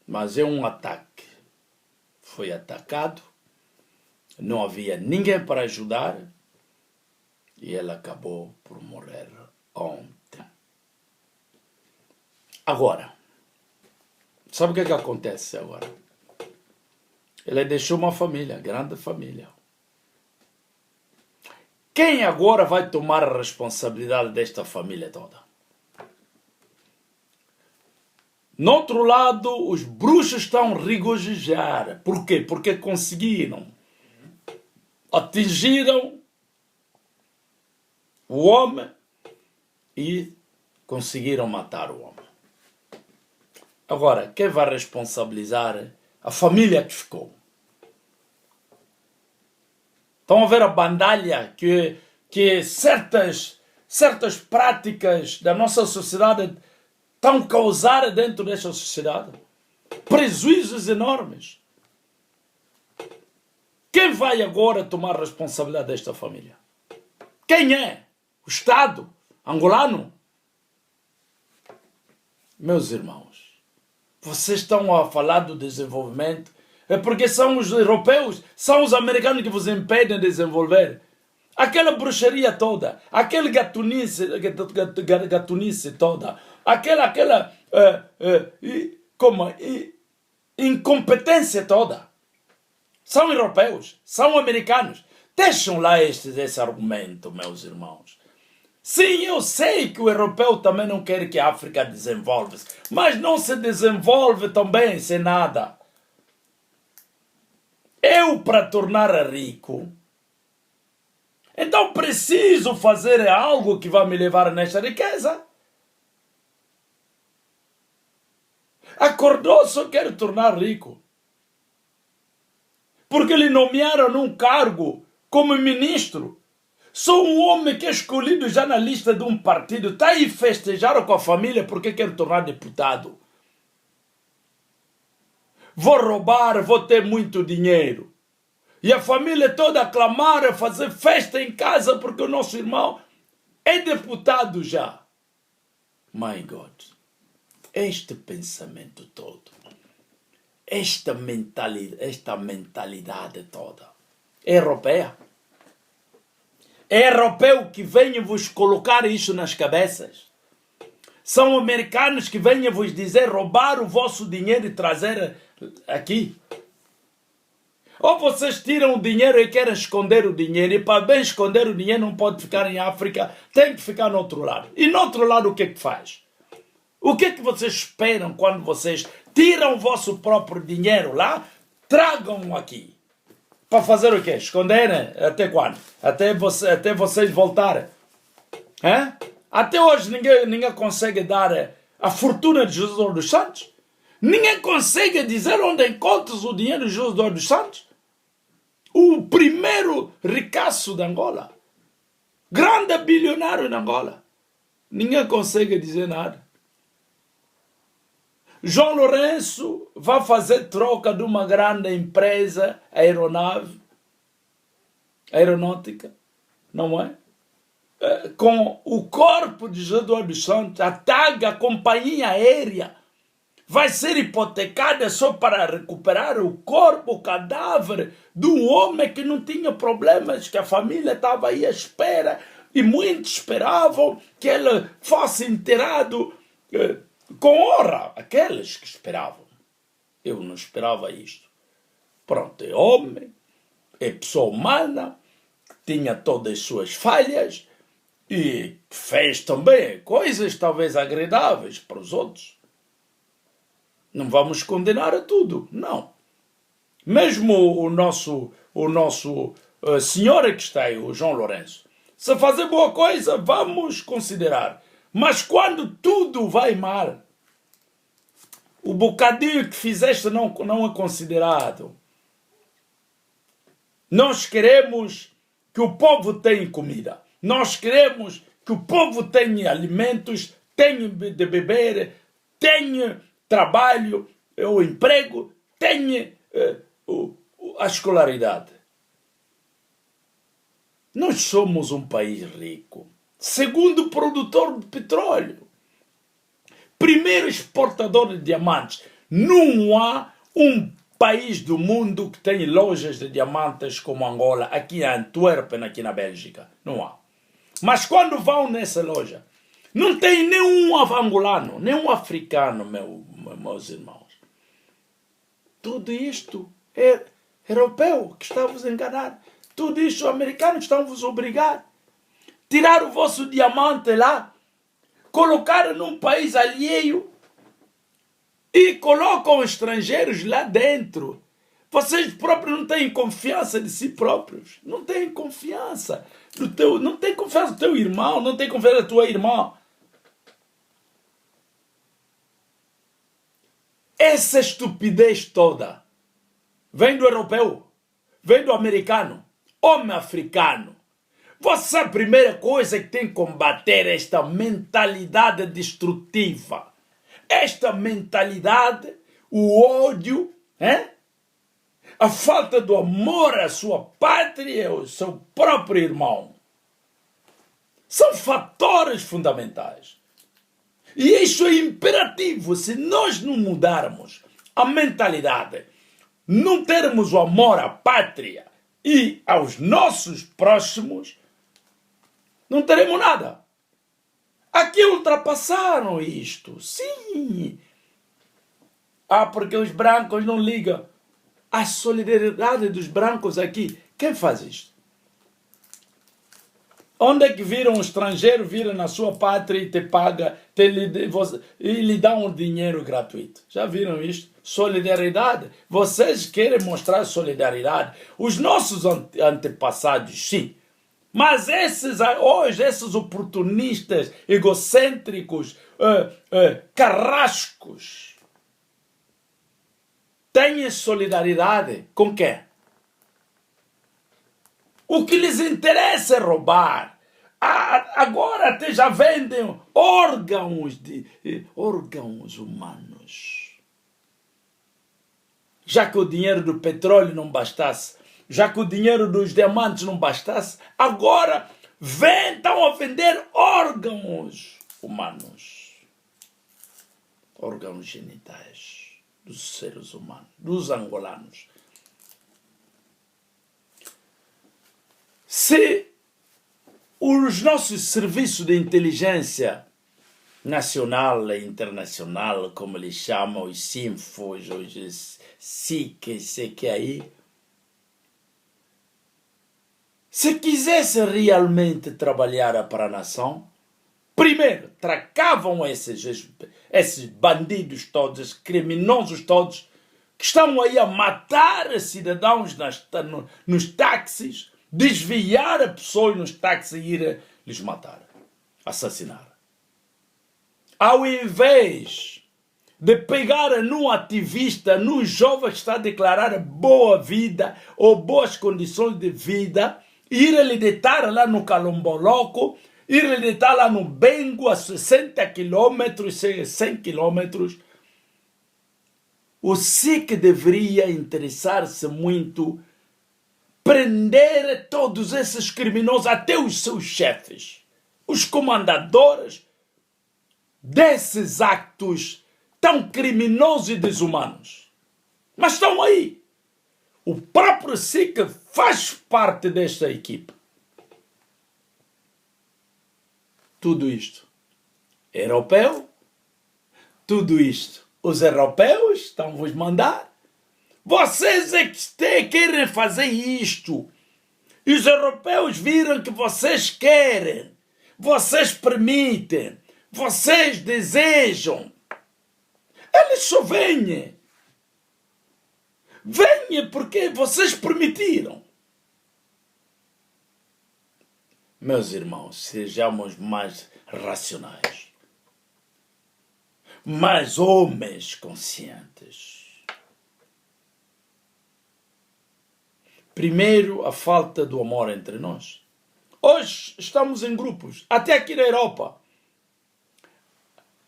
mas é um ataque. Foi atacado, não havia ninguém para ajudar, e ela acabou por morrer ontem. Agora, sabe o que acontece agora? Ele deixou uma família, grande família. Quem agora vai tomar a responsabilidade desta família toda? No outro lado, os bruxos estão a regozijar. Por quê? Porque conseguiram. Atingiram o homem e conseguiram matar o homem. Agora, quem vai responsabilizar a família que ficou? Estão a ver a bandalha que certas práticas da nossa sociedade estão a causar dentro desta sociedade? Prejuízos enormes. Quem vai agora tomar a responsabilidade desta família? Quem é? O Estado angolano? Meus irmãos, vocês estão a falar do desenvolvimento, é porque são os europeus, são os americanos que vos impedem de desenvolver. Aquela bruxaria toda, aquela gatunice toda, aquela incompetência toda. São europeus, são americanos. Deixam lá esse argumento, meus irmãos. Sim, eu sei que o europeu também não quer que a África desenvolva-se, mas não se desenvolve também sem nada. Eu, para tornar rico, então preciso fazer algo que vai me levar nesta riqueza. Acordou, só quero tornar rico. porque lhe nomearam num cargo como ministro. Sou um homem que é escolhido já na lista de um partido, está aí festejar com a família porque quer tornar deputado. Vou roubar, vou ter muito dinheiro. E a família toda a clamar, a fazer festa em casa porque o nosso irmão é deputado já. My God, este pensamento todo, esta mentalidade toda, é europeia. É europeu que vem vos colocar isso nas cabeças. São americanos que vêm vos dizer roubar o vosso dinheiro e trazer aqui. Ou vocês tiram o dinheiro e querem esconder o dinheiro, e para bem esconder o dinheiro não pode ficar em África, tem que ficar no outro lado. E no outro lado o que é que faz? O que é que vocês esperam quando vocês tiram o vosso próprio dinheiro lá, tragam aqui? Para fazer o quê? Esconderem? Até quando? Até vocês voltarem. É? Até hoje ninguém consegue dar a fortuna de Jesus dos Santos. Ninguém consegue dizer onde encontras o dinheiro de Jesus dos Santos. O primeiro ricaço de Angola. Grande bilionário de Angola. Ninguém consegue dizer nada. João Lourenço vai fazer troca de uma grande empresa aeronáutica, não é? Com o corpo de Jesus dos Santos, a TAG, a companhia aérea, vai ser hipotecada só para recuperar o corpo, o cadáver de um homem que não tinha problemas, que a família estava aí à espera e muitos esperavam que ele fosse enterrado com honra, aqueles que esperavam. Eu não esperava isto. Pronto, é homem, é pessoa humana, tinha todas as suas falhas e fez também coisas talvez agradáveis para os outros. Não vamos condenar a tudo, não. Mesmo o nosso senhor que está aí, o João Lourenço, se fazer boa coisa, vamos considerar. Mas quando tudo vai mal, o bocadinho que fizeste não é considerado. Nós queremos que o povo tenha comida. Nós queremos que o povo tenha alimentos, tenha de beber, tenha trabalho, o emprego, tenha a escolaridade. Nós somos um país rico. Segundo produtor de petróleo. Primeiro exportador de diamantes. Não há um país do mundo que tem lojas de diamantes como Angola, aqui em Antwerpen, aqui na Bélgica. Não há. Mas quando vão nessa loja, não tem nenhum angolano, nenhum africano, meus irmãos. Tudo isto é europeu que está a vos enganar. Tudo isto americanos estão a vos obrigar. Tirar o vosso diamante lá, colocar num país alheio e colocam estrangeiros lá dentro. Vocês próprios não têm confiança de si próprios. Não têm confiança não têm confiança do teu irmão, não têm confiança da tua irmã. Essa estupidez toda vem do europeu, vem do americano, homem africano. Você, a primeira coisa que tem que combater é esta mentalidade destrutiva. Esta mentalidade, o ódio, a falta do amor à sua pátria e ao seu próprio irmão. São fatores fundamentais. E isso é imperativo. Se nós não mudarmos a mentalidade, não termos o amor à pátria e aos nossos próximos, não teremos nada. Aqui ultrapassaram isto. Sim. Porque os brancos não ligam. A solidariedade dos brancos aqui. Quem faz isto? Onde é que viram um estrangeiro, viram na sua pátria e te paga e lhe dá um dinheiro gratuito? Já viram isto? Solidariedade. Vocês querem mostrar solidariedade. Os nossos antepassados, sim. Mas esses oportunistas, egocêntricos, carrascos, têm solidariedade com quem? O que lhes interessa é roubar. Agora até já vendem órgãos humanos. Já que o dinheiro do petróleo não bastasse, já que o dinheiro dos diamantes não bastasse, agora estão a vender órgãos humanos. Órgãos genitais dos seres humanos, dos angolanos. Se os nossos serviços de inteligência nacional e internacional, como eles chamam, os SINFOs, os SIC, sei que aí, se quisesse realmente trabalhar para a nação, primeiro, tracavam esses bandidos todos, esses criminosos todos, que estão aí a matar cidadãos nos táxis, desviar pessoas nos táxis e ir lhes matar, assassinar. Ao invés de pegar num ativista, num jovem que está a declarar boa vida ou boas condições de vida, ir lhe deitar lá no Calomboloco, ir lhe deitar lá no Bengo a 60 quilômetros, 100 quilômetros, o SIC deveria interessar-se muito prender todos esses criminosos, até os seus chefes, os comandadores desses actos tão criminosos e desumanos. Mas estão aí. O próprio SIC faz parte desta equipe. Tudo isto europeu, tudo isto os europeus estão vos mandar. Vocês é que querem fazer isto. E os europeus viram que vocês querem, vocês permitem, vocês desejam. Eles só vêm. Venham porque vocês permitiram. Meus irmãos, sejamos mais racionais. Mais homens conscientes. Primeiro, a falta do amor entre nós. Hoje estamos em grupos, até aqui na Europa.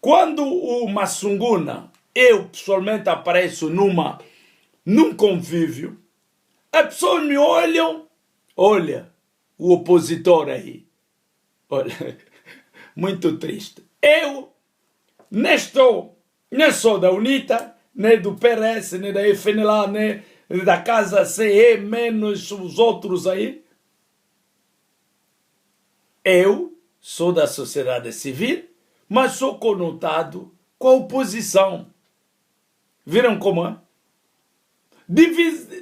Quando o Massunguna, eu pessoalmente apareço num convívio, as pessoas me olham, olha, o opositor aí. Olha, muito triste. Eu nem sou da UNITA, nem do PRS, nem da FNLA, nem da Casa CE, menos os outros aí. Eu sou da sociedade civil, mas sou conotado com a oposição. Viram como é?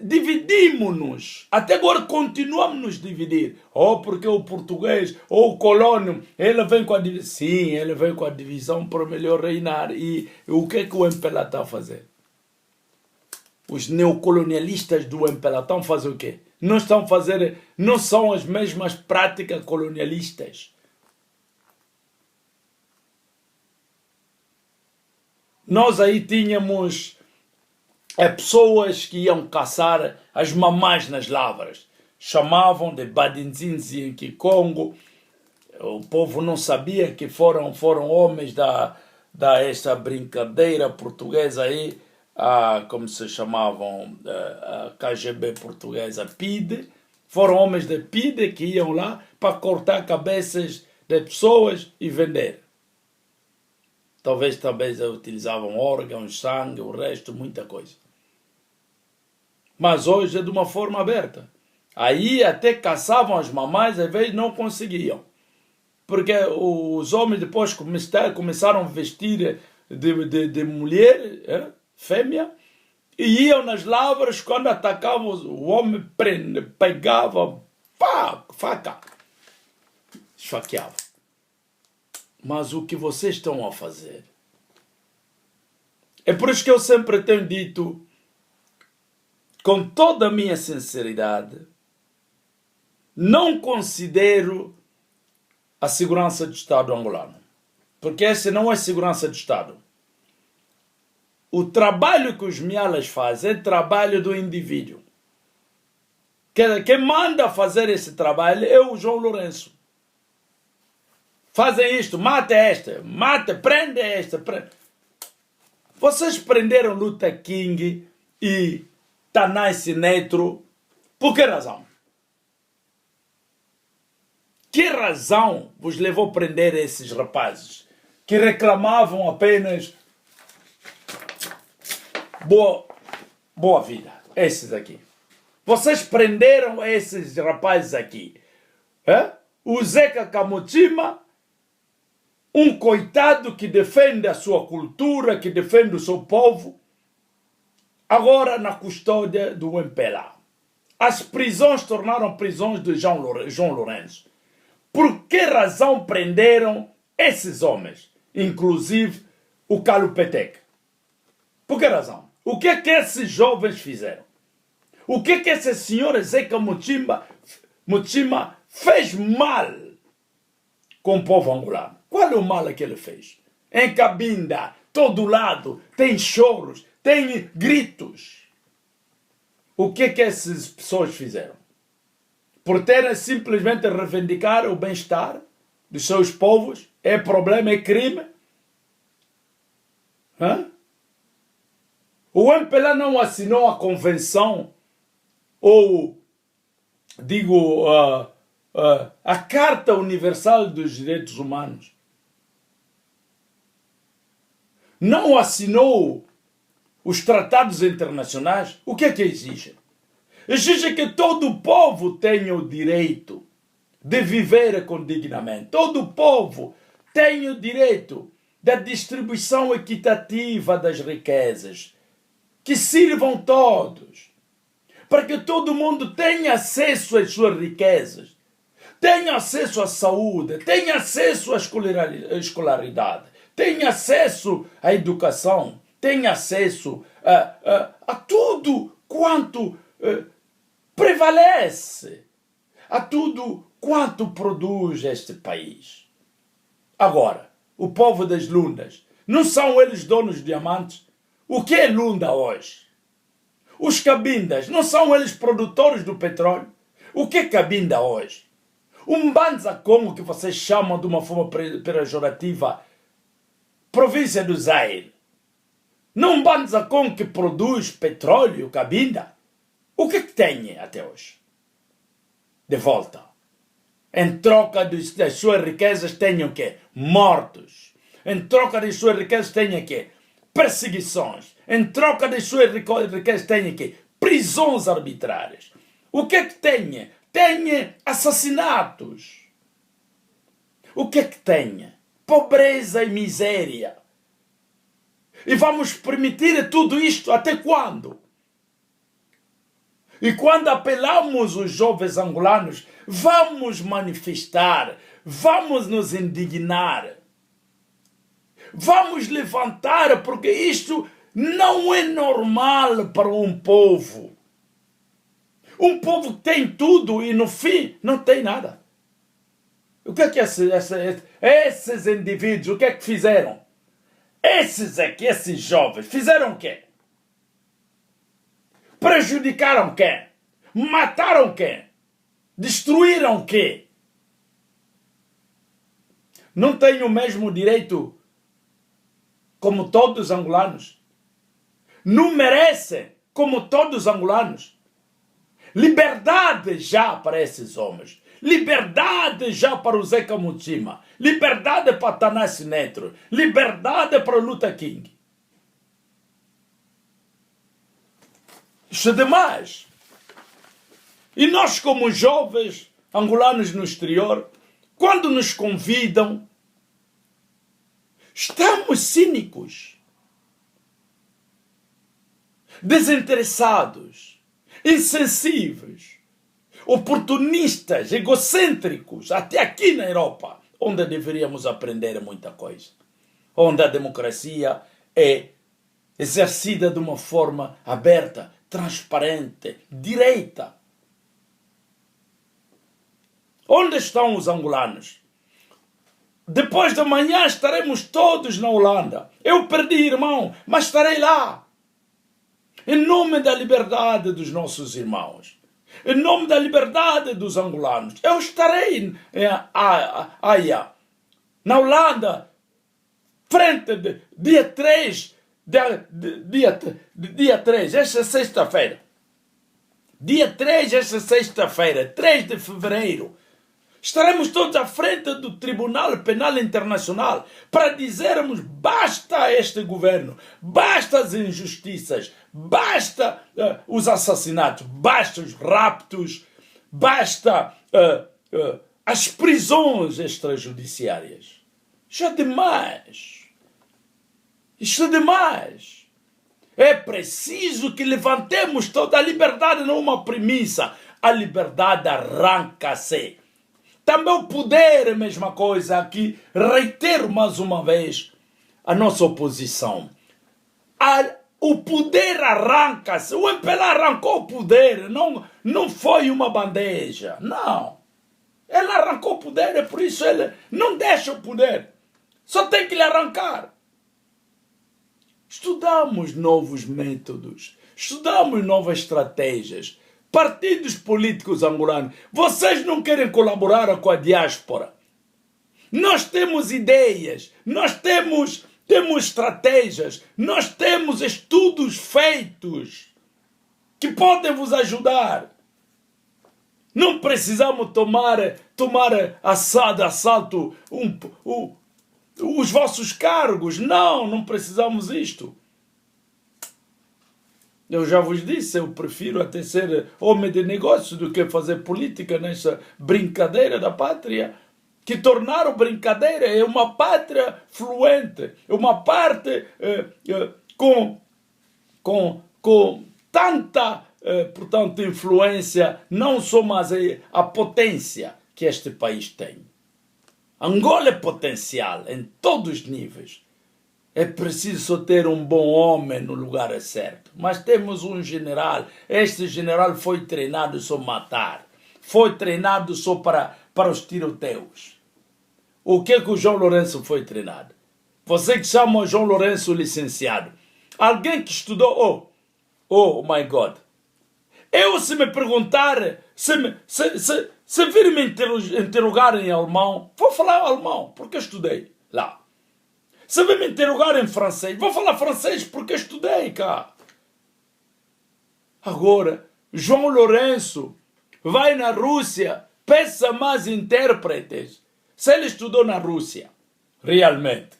Dividimos-nos. Até agora continuamos a nos dividir. Ou porque o português, ou o colônio, ele vem com a divisão. Sim, ele vem com a divisão para melhor reinar. E o que é que o MPLA está a fazer? Os neocolonialistas do MPLA estão a fazer o quê? Não são as mesmas práticas colonialistas. Nós aí tínhamos pessoas que iam caçar as mamás nas lavras. Chamavam de Badinzinzi em Kikongo. O povo não sabia que foram homens da esta brincadeira portuguesa aí, como se chamavam, a KGB portuguesa, PIDE. Foram homens de PIDE que iam lá para cortar cabeças de pessoas e vender. Talvez também utilizavam órgãos, sangue, o resto, muita coisa. Mas hoje é de uma forma aberta. Aí até caçavam as mamães, às vezes não conseguiam. Porque os homens depois começaram a vestir de mulher, fêmea, e iam nas lavras, quando atacavam, o homem pegava, faca, esfaqueava. Mas o que vocês estão a fazer? É por isso que eu sempre tenho dito, com toda a minha sinceridade, não considero a segurança do Estado angolano. Porque essa não é segurança do Estado. O trabalho que os mialas fazem é trabalho do indivíduo. Quem manda fazer esse trabalho é o João Lourenço. Fazem isto, mata esta, prende esta. Vocês prenderam Luther King e Tanasi Netro por que razão? Que razão vos levou a prender esses rapazes que reclamavam apenas boa vida? Esses aqui. Vocês prenderam esses rapazes aqui. O Zeca Camutima, um coitado que defende a sua cultura, que defende o seu povo, agora na custódia do MPLA. As prisões tornaram prisões de João Lourenço. Por que razão prenderam esses homens? Inclusive o Calupetec. Por que razão? O que é que esses jovens fizeram? O que é que esse senhor Zeca Mutima fez mal com o povo angolano? Qual é o mal que ele fez? Em Cabinda, todo lado, tem choros, tem gritos. O que é que essas pessoas fizeram? Por terem simplesmente reivindicar o bem-estar dos seus povos? É problema, é crime? O MPLA não assinou a convenção, ou, digo, a Carta Universal dos Direitos Humanos. Não assinou os tratados internacionais. O que é que exige? Exige que todo o povo tenha o direito de viver dignamente. Todo o povo tem o direito da distribuição equitativa das riquezas, que sirvam todos, para que todo mundo tenha acesso às suas riquezas, tenha acesso à saúde, tenha acesso à escolaridade, tenha acesso à educação, tenha acesso a tudo quanto prevalece, a tudo quanto produz este país. Agora, o povo das Lundas, não são eles donos de diamantes? O que é Lunda hoje? Os Cabindas, não são eles produtores do petróleo? O que é Cabinda hoje? Um Banza Congo, que vocês chamam de uma forma pejorativa, província do Zaire. Não Banza Congo que produz petróleo, Cabinda? O que tem até hoje? De volta. Em troca das suas riquezas, tenham o quê? Mortos. Em troca das suas riquezas, tenham o quê? Perseguições. Em troca das suas riquezas, tenham o quê? Prisões arbitrárias. O que é que tenha? Tenha assassinatos. O que é que tenha? Pobreza e miséria. E vamos permitir tudo isto até quando? E quando apelamos os jovens angolanos, vamos manifestar, vamos nos indignar, vamos levantar, porque isto não é normal para um povo. Um povo que tem tudo e no fim não tem nada. O que é que esses indivíduos, o que é que fizeram? Esses jovens, fizeram o quê? Prejudicaram quem? Mataram quem? Destruíram quem? Não têm o mesmo direito como todos os angolanos? Não merecem como todos os angolanos? Liberdade já para esses homens. Liberdade já para o Zeca Mutima. Liberdade para Tanasi Netro. Liberdade para o Luther King. Isso é demais. E nós, como jovens angolanos no exterior, quando nos convidam, estamos cínicos, desinteressados, insensíveis, oportunistas, egocêntricos, até aqui na Europa, onde deveríamos aprender muita coisa, onde a democracia é exercida de uma forma aberta, transparente, direita. Onde estão os angolanos? Depois de amanhã estaremos todos na Holanda. Eu perdi irmão, mas estarei lá. Em nome da liberdade dos nossos irmãos. em nome da liberdade dos angolanos. Eu estarei em Haia, na Holanda, frente de dia 3, dia 3, esta sexta-feira. Dia 3, esta sexta-feira, 3 de fevereiro. Estaremos todos à frente do Tribunal Penal Internacional para dizermos basta a este governo, basta as injustiças, basta os assassinatos, basta os raptos, basta as prisões extrajudiciárias. Isso é demais. Isso é demais. É preciso que levantemos toda a liberdade, não uma premissa. A liberdade arranca-se. Também o poder é a mesma coisa aqui. Reitero mais uma vez a nossa oposição. O poder arranca-se. O MPLA arrancou o poder. Não foi uma bandeja. Não. Ele arrancou o poder, é por isso ele não deixa o poder. Só tem que lhe arrancar. Estudamos novos métodos. Estudamos novas estratégias. Partidos políticos angolanos, vocês não querem colaborar com a diáspora. Nós temos ideias, nós temos estratégias, nós temos estudos feitos que podem vos ajudar. Não precisamos tomar assalto os vossos cargos. Não precisamos isto. Eu já vos disse, eu prefiro até ser homem de negócio do que fazer política nessa brincadeira da pátria. Que tornaram brincadeira é uma pátria fluente, é uma parte com tanta, portanto, influência, não só mais a potência que este país tem. Angola é potencial em todos os níveis. É preciso só ter um bom homem no lugar certo. Mas temos um general. Este general foi treinado só matar. Foi treinado só para os tiroteios. O que o João Lourenço foi treinado? Você que chama o João Lourenço licenciado. Alguém que estudou... Oh my God. Eu, se me perguntar... Se vir me interrogar em alemão, vou falar alemão, porque eu estudei lá. Se vir me interrogar em francês, vou falar francês porque estudei cá. Agora, João Lourenço vai na Rússia, peça mais intérpretes. Se ele estudou na Rússia, realmente,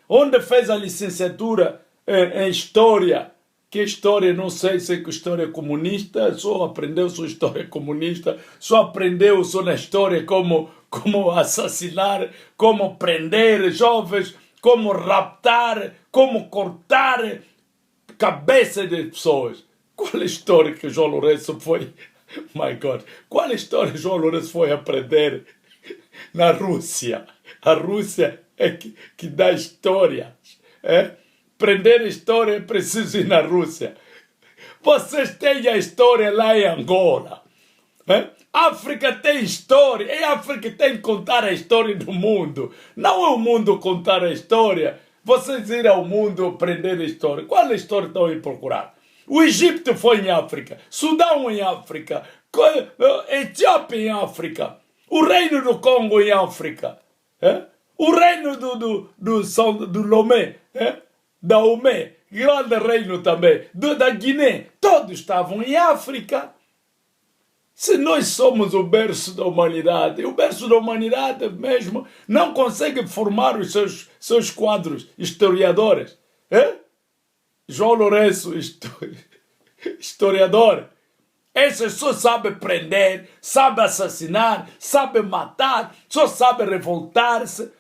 onde fez a licenciatura em História, que história, não sei se é história comunista, só aprendeu sua história comunista, só aprendeu só na história como assassinar, como prender jovens, como raptar, como cortar cabeça de pessoas. Qual a história que João Lourenço foi... My God, qual a história que João Lourenço foi aprender na Rússia? A Rússia é que dá histórias. Prender história é preciso ir na Rússia. Vocês têm a história lá em Angola. África tem história. É a África que tem que contar a história do mundo. Não é o mundo contar a história. Vocês irem ao mundo aprender a história. Qual é a história que estão a procurar? O Egito foi em África. Sudão em África. Etiópia em África. O Reino do Congo em África. O Reino do Lomé. Da Omé. Grande reino também. Da Guiné. Todos estavam em África. Se nós somos o berço da humanidade, o berço da humanidade mesmo não consegue formar os seus quadros historiadores. João Lourenço, historiador. Esse só sabe prender, sabe assassinar, sabe matar, só sabe revoltar-se.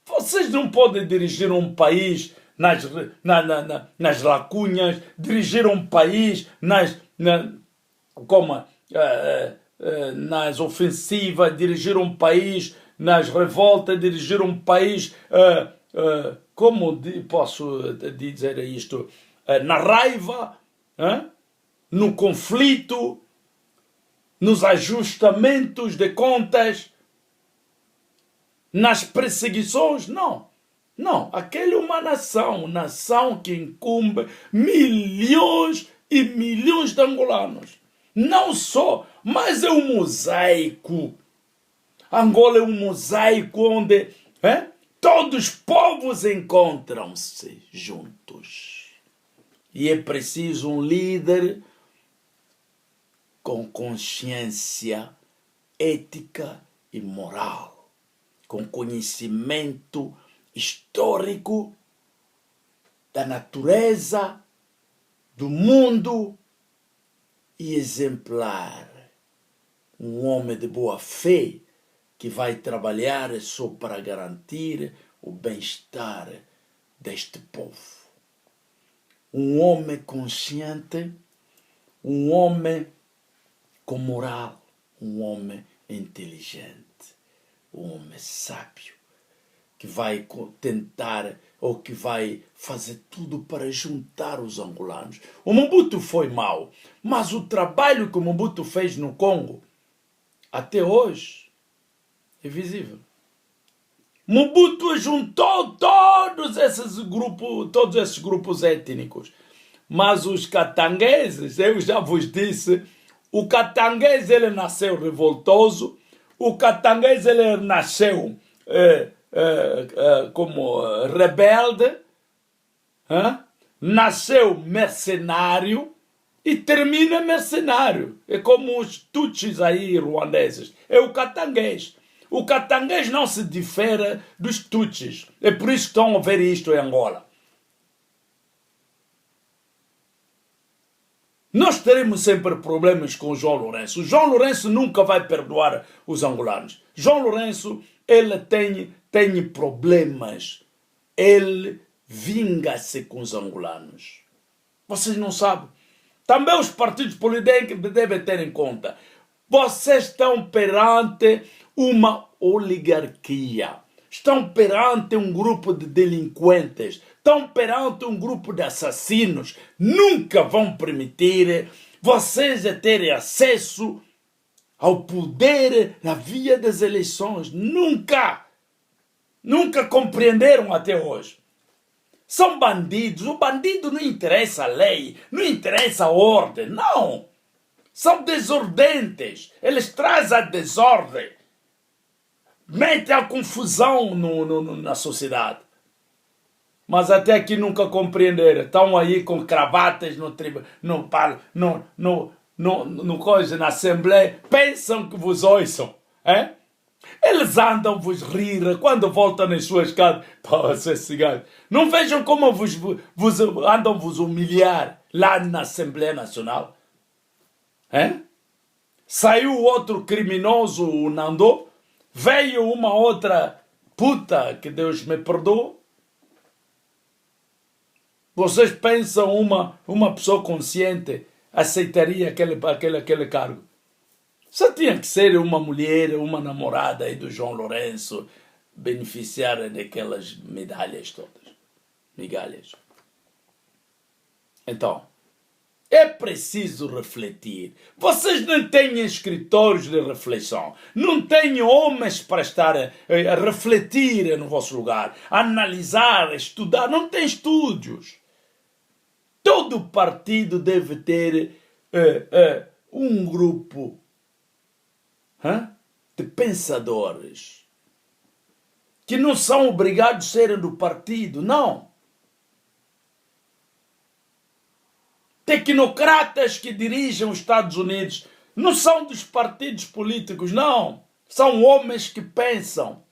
Vocês não podem dirigir um país nas lacunhas, dirigir um país nas ofensivas, dirigir um país nas revoltas, dirigir um país, como posso dizer isto, na raiva, no conflito, nos ajustamentos de contas, nas perseguições. Não, aquela é uma nação que incumbe milhões e milhões de angolanos. Não só, mas é um mosaico. Angola é um mosaico onde todos os povos encontram-se juntos. E é preciso um líder com consciência ética e moral, com conhecimento histórico da natureza, do mundo e exemplar. Um homem de boa fé que vai trabalhar só para garantir o bem-estar deste povo. Um homem consciente, um homem com moral, um homem inteligente, um homem sábio, que vai tentar ou que vai fazer tudo para juntar os angolanos. O Mobutu foi mau, mas o trabalho que o Mobutu fez no Congo, até hoje, é visível. Mobutu juntou todos esses grupos étnicos. Mas os catangueses, eu já vos disse, o catanguês ele nasceu revoltoso, o catanguês ele nasceu como rebelde, nasceu mercenário e termina mercenário. É como os tutsis aí ruandeses. É o catanguês. O catanguês não se difere dos tutsis. É por isso que estão a ver isto em Angola. Nós teremos sempre problemas com o João Lourenço. O João Lourenço nunca vai perdoar os angolanos. João Lourenço, ele tem problemas. Ele vinga-se com os angolanos. Vocês não sabem. Também os partidos políticos devem ter em conta. Vocês estão perante uma oligarquia. Estão perante um grupo de delinquentes. Estão perante um grupo de assassinos. Nunca vão permitir vocês a terem acesso ao poder na via das eleições. Nunca. Nunca compreenderam até hoje. São bandidos. O bandido não interessa a lei, não interessa a ordem. Não. São desordentes. Eles trazem a desordem. Metem a confusão na sociedade. Mas até aqui nunca compreenderam. Estão aí com cravatas na Assembleia. Pensam que vos ouçam. Eles andam vos rir quando voltam nas suas casas. Vocês ciganos. Não vejam como andam vos humilhar lá na Assembleia Nacional. Saiu outro criminoso, o Nando. Veio uma outra puta, que Deus me perdoe. Vocês pensam uma pessoa consciente aceitaria aquele cargo? Só tinha que ser uma mulher, uma namorada aí do João Lourenço, beneficiar daquelas medalhas todas. Migalhas. Então, é preciso refletir. Vocês não têm escritórios de reflexão. Não têm homens para estar a refletir no vosso lugar. A analisar, a estudar. Não tem estúdios. Todo partido deve ter um grupo de pensadores que não são obrigados a serem do partido. Não. Tecnocratas que dirigem os Estados Unidos não são dos partidos políticos, não. São homens que pensam.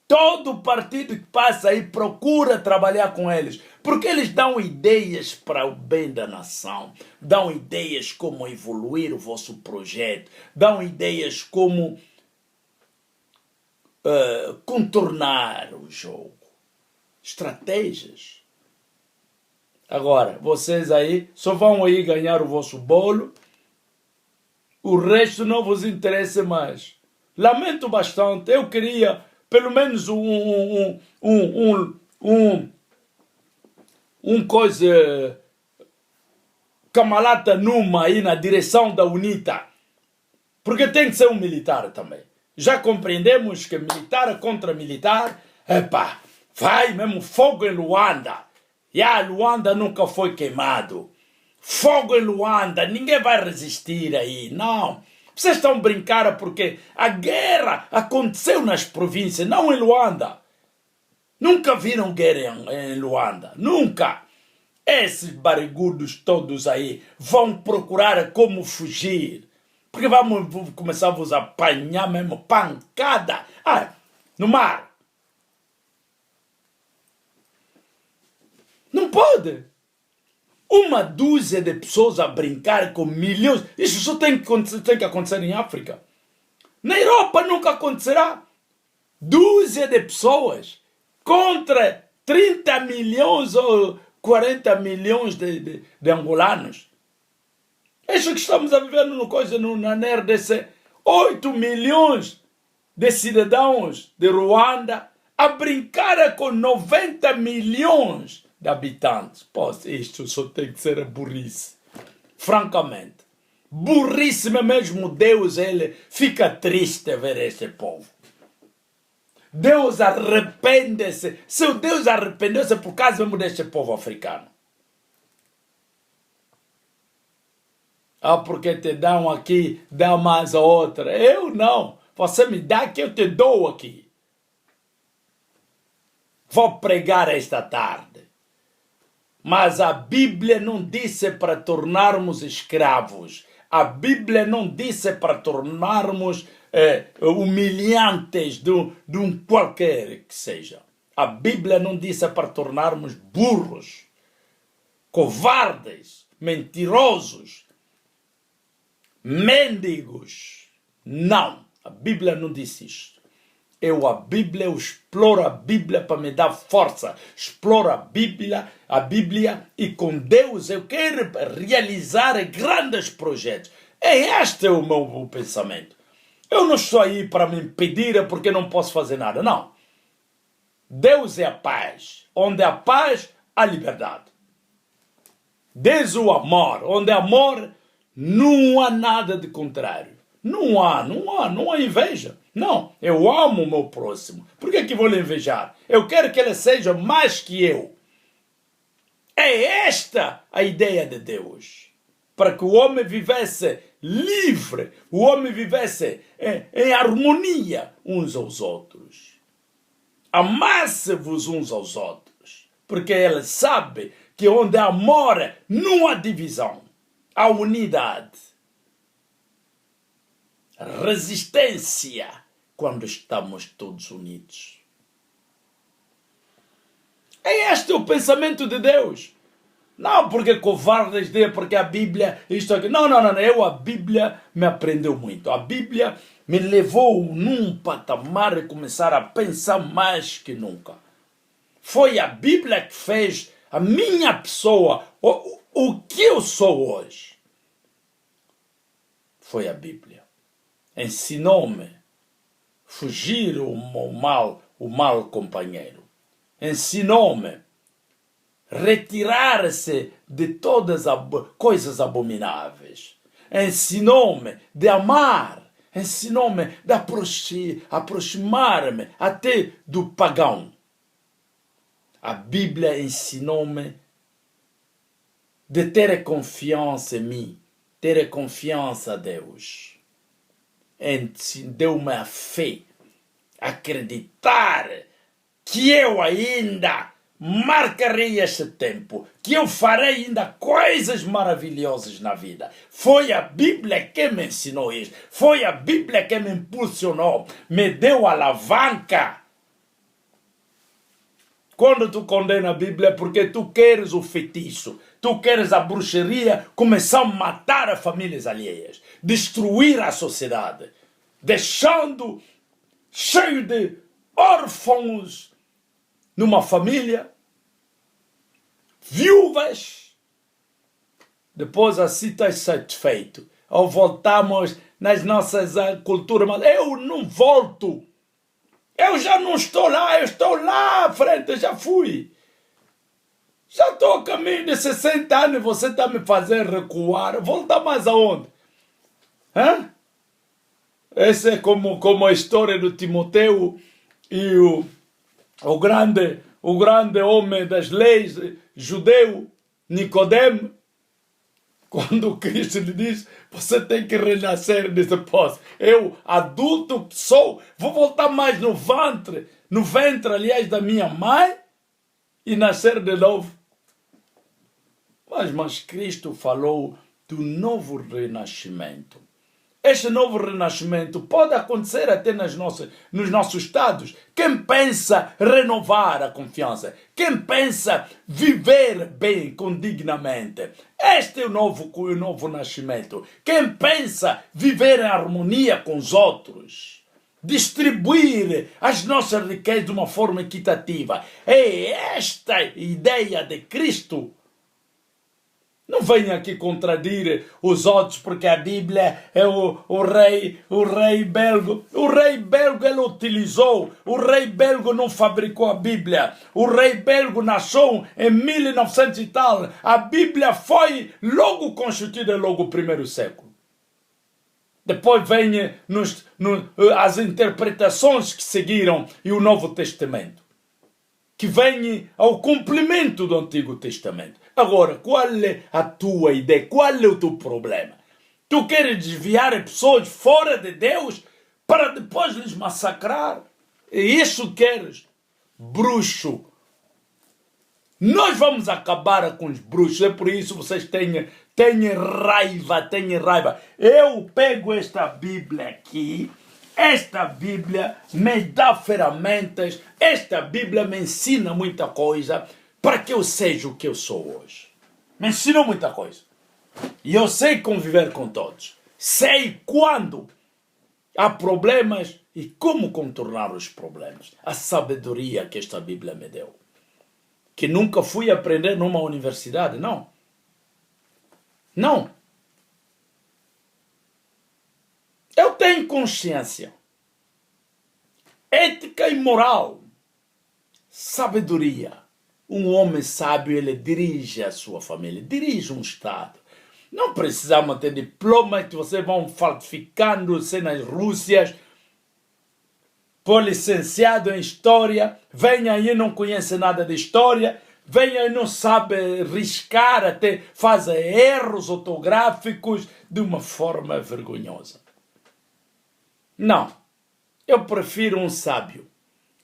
Todo partido que passa aí procura trabalhar com eles, porque eles dão ideias para o bem da nação, dão ideias como evoluir o vosso projeto, dão ideias como contornar o jogo, estratégias. Agora, vocês aí só vão aí ganhar o vosso bolo, o resto não vos interessa mais. Lamento bastante, eu queria pelo menos coisa camalata numa aí na direção da UNITA, porque tem que ser um militar também. Já compreendemos que militar contra militar, vai mesmo fogo em Luanda. E a Luanda nunca foi queimado. fogo em Luanda, ninguém vai resistir aí, não. Vocês estão brincando porque a guerra aconteceu nas províncias, não em Luanda. Nunca viram guerra em Luanda, nunca. Esses barrigudos todos aí vão procurar como fugir, porque vamos começar a vos apanhar mesmo, pancada, no mar. Não pode. Uma dúzia de pessoas a brincar com milhões. Isso só tem que acontecer em África. Na Europa nunca acontecerá. Dúzia de pessoas contra 30 milhões ou 40 milhões de angolanos. Isso que estamos a viver na RDC. 8 milhões de cidadãos de Ruanda a brincar com 90 milhões de habitantes. Pô, isto só tem que ser a burrice. Francamente. Burrice mesmo. Deus, ele fica triste a ver este povo. Deus arrepende-se. Se Deus arrependeu-se por causa mesmo deste povo africano. Porque te dão aqui, dá mais a outra. Eu não. Você me dá que eu te dou aqui. Vou pregar esta tarde. Mas a Bíblia não disse para tornarmos escravos. A Bíblia não disse para tornarmos humilhantes de um qualquer que seja. A Bíblia não disse para tornarmos burros, covardes, mentirosos, mendigos. Não, a Bíblia não disse isto. Eu exploro a Bíblia para me dar força. Exploro a Bíblia e com Deus eu quero realizar grandes projetos. Este é o meu pensamento. Eu não estou aí para me impedir porque não posso fazer nada, não. Deus é a paz. Onde há paz, há liberdade. Deus é o amor. Onde há amor, não há nada de contrário. Não há inveja. Não, eu amo o meu próximo. Por que vou lhe invejar? Eu quero que ele seja mais que eu. É esta a ideia de Deus. Para que o homem vivesse livre, o homem vivesse em harmonia uns aos outros. Amasse-vos uns aos outros. Porque ele sabe que onde há amor não há divisão. Há unidade. Resistência quando estamos todos unidos. Este é o pensamento de Deus. Não porque covardes porque a Bíblia, isto aqui. Não. A Bíblia me aprendeu muito. A Bíblia me levou num patamar de começar a pensar mais que nunca. Foi a Bíblia que fez a minha pessoa, o que eu sou hoje. Foi a Bíblia. Ensinou-me fugir o mal companheiro. Ensinou-me retirar-se de todas as coisas abomináveis. Ensinou-me de amar. Ensinou-me de aproximar-me até do pagão. A Bíblia ensinou-me de ter confiança em mim, ter confiança em Deus. Deu-me a fé, acreditar que eu ainda marcarei este tempo, que eu farei ainda coisas maravilhosas na vida. Foi a Bíblia que me ensinou isso, foi a Bíblia que me impulsionou, me deu alavanca. Quando tu condena a Bíblia é porque tu queres o feitiço, tu queres a bruxaria, começar a matar as famílias alheias, destruir a sociedade, deixando cheio de órfãos numa família, viúvas. Depois assim estás satisfeito. Ou voltamos nas nossas culturas, mas eu não volto. Eu já não estou lá, eu estou lá à frente, já fui. Já estou a caminho de 60 anos e você está me fazendo recuar. Voltar mais aonde? Hã? Essa é como a história do Timoteu e o grande homem das leis, judeu, Nicodemo. Quando Cristo lhe diz, você tem que renascer nesse poço. Eu, adulto que sou, vou voltar mais no ventre, aliás, da minha mãe e nascer de novo. Mas Cristo falou do novo renascimento. Este novo renascimento pode acontecer até nos nossos estados. Quem pensa renovar a confiança, quem pensa viver bem, dignamente, este é o novo nascimento. Quem pensa viver em harmonia com os outros, distribuir as nossas riquezas de uma forma equitativa. É esta ideia de Cristo. Não venha aqui contradir os outros porque a Bíblia é o rei belga. O rei belga ele utilizou. O rei belga não fabricou a Bíblia. O rei belga nasceu em 1900 e tal. A Bíblia foi logo constituída logo no primeiro século. Depois vem as interpretações que seguiram e o Novo Testamento, que vem ao complemento do Antigo Testamento. Agora, qual é a tua ideia? Qual é o teu problema? Tu queres desviar pessoas fora de Deus para depois lhes massacrar? É isso que queres? Bruxo. Nós vamos acabar com os bruxos. É por isso que vocês têm raiva. Eu pego esta Bíblia aqui. Esta Bíblia me dá ferramentas. Esta Bíblia me ensina muita coisa para que eu seja o que eu sou hoje. Me ensinou muita coisa. E eu sei conviver com todos. Sei quando há problemas e como contornar os problemas. A sabedoria que esta Bíblia me deu. Que nunca fui aprender numa universidade, não. Não. Eu tenho consciência. Ética e moral. Sabedoria. Um homem sábio, ele dirige a sua família, dirige um Estado. Não precisamos ter diplomas que vocês vão falsificando-se nas Rússias. Por licenciado em História, vem aí e não conhece nada de História, vem aí e não sabe riscar, até faz erros ortográficos de uma forma vergonhosa. Não, eu prefiro um sábio,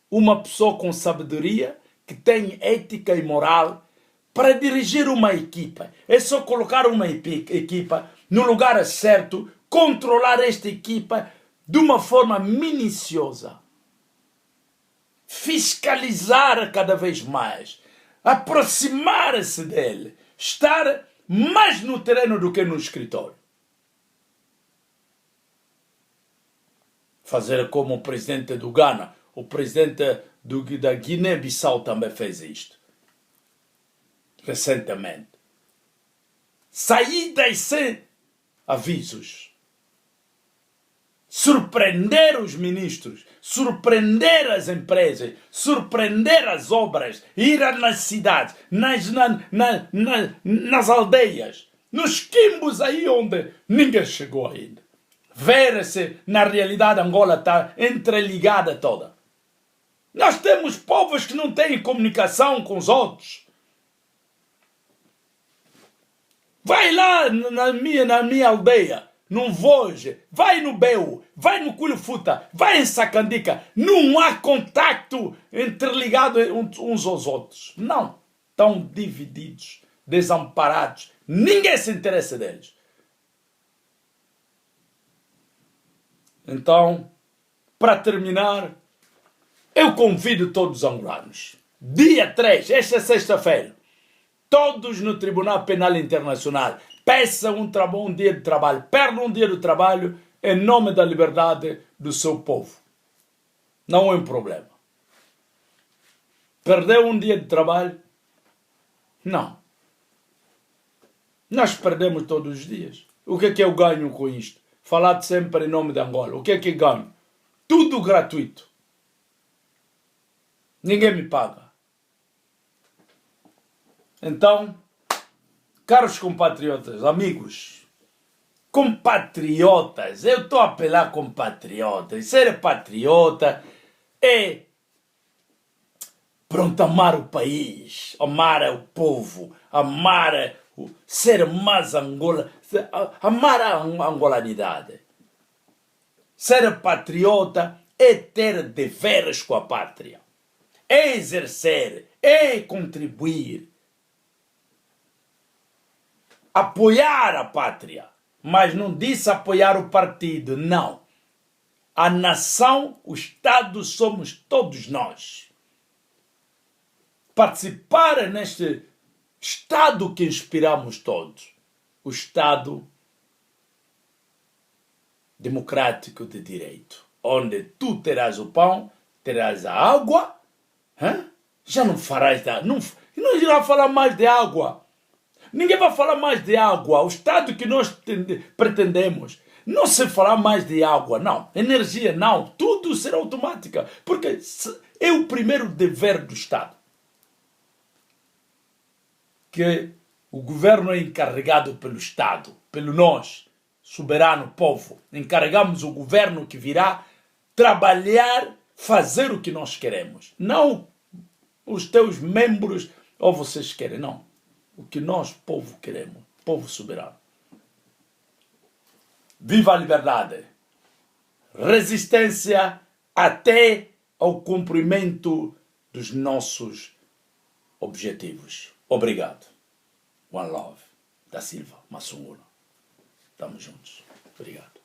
uma pessoa com sabedoria, que tem ética e moral para dirigir uma equipa. É só colocar uma equipa no lugar certo, controlar esta equipa de uma forma minuciosa. Fiscalizar cada vez mais. Aproximar-se dele. Estar mais no terreno do que no escritório. Fazer como o presidente do Ghana, o presidente da Guiné-Bissau também fez isto. Recentemente. Saídas sem avisos. Surpreender os ministros, surpreender as empresas, surpreender as obras, ir nas cidades, nas aldeias, nos quimbos aí onde ninguém chegou ainda. Ver-se, na realidade, Angola está entreligada toda. Nós temos povos que não têm comunicação com os outros. Vai lá na minha aldeia, no Voje, vai no Beu, vai no Culifuta, vai em Sacandica. Não há contacto interligado uns aos outros. Não. Estão divididos, desamparados. Ninguém se interessa deles. Então, para terminar, eu convido todos os angolanos. Dia 3, esta sexta-feira, todos no Tribunal Penal Internacional, peçam um dia de trabalho, perdam um dia de trabalho em nome da liberdade do seu povo. Não é um problema. Perdeu um dia de trabalho? Não. Nós perdemos todos os dias. O que é que eu ganho com isto? Falar sempre em nome de Angola. O que é que ganho? Tudo gratuito. Ninguém me paga. Então, caros compatriotas, amigos, compatriotas, eu estou a apelar compatriotas. Ser patriota é, pronto, amar o país, amar o povo, amar ser mais Angola, amar a angolanidade. Ser patriota é ter deveres com a pátria, é exercer, é contribuir, apoiar a pátria, mas não disse apoiar o partido, não. A nação, o Estado somos todos nós. Participar neste Estado que inspiramos todos, o Estado democrático de direito, onde tu terás o pão, terás a água, hein? Já não farás não irá falar mais de água. Ninguém vai falar mais de água. O Estado que nós pretendemos, não se falar mais de água, não. Energia, não. Tudo será automática, porque é o primeiro dever do Estado. Que o governo é encarregado pelo Estado, pelo nós, soberano povo. Encarregamos o governo que virá trabalhar, fazer o que nós queremos. Não os teus membros ou vocês querem, não. O que nós, povo, queremos. Povo soberano. Viva a liberdade! Resistência até ao cumprimento dos nossos objetivos. Obrigado. One love. Da Silva Massungula. Estamos juntos. Obrigado.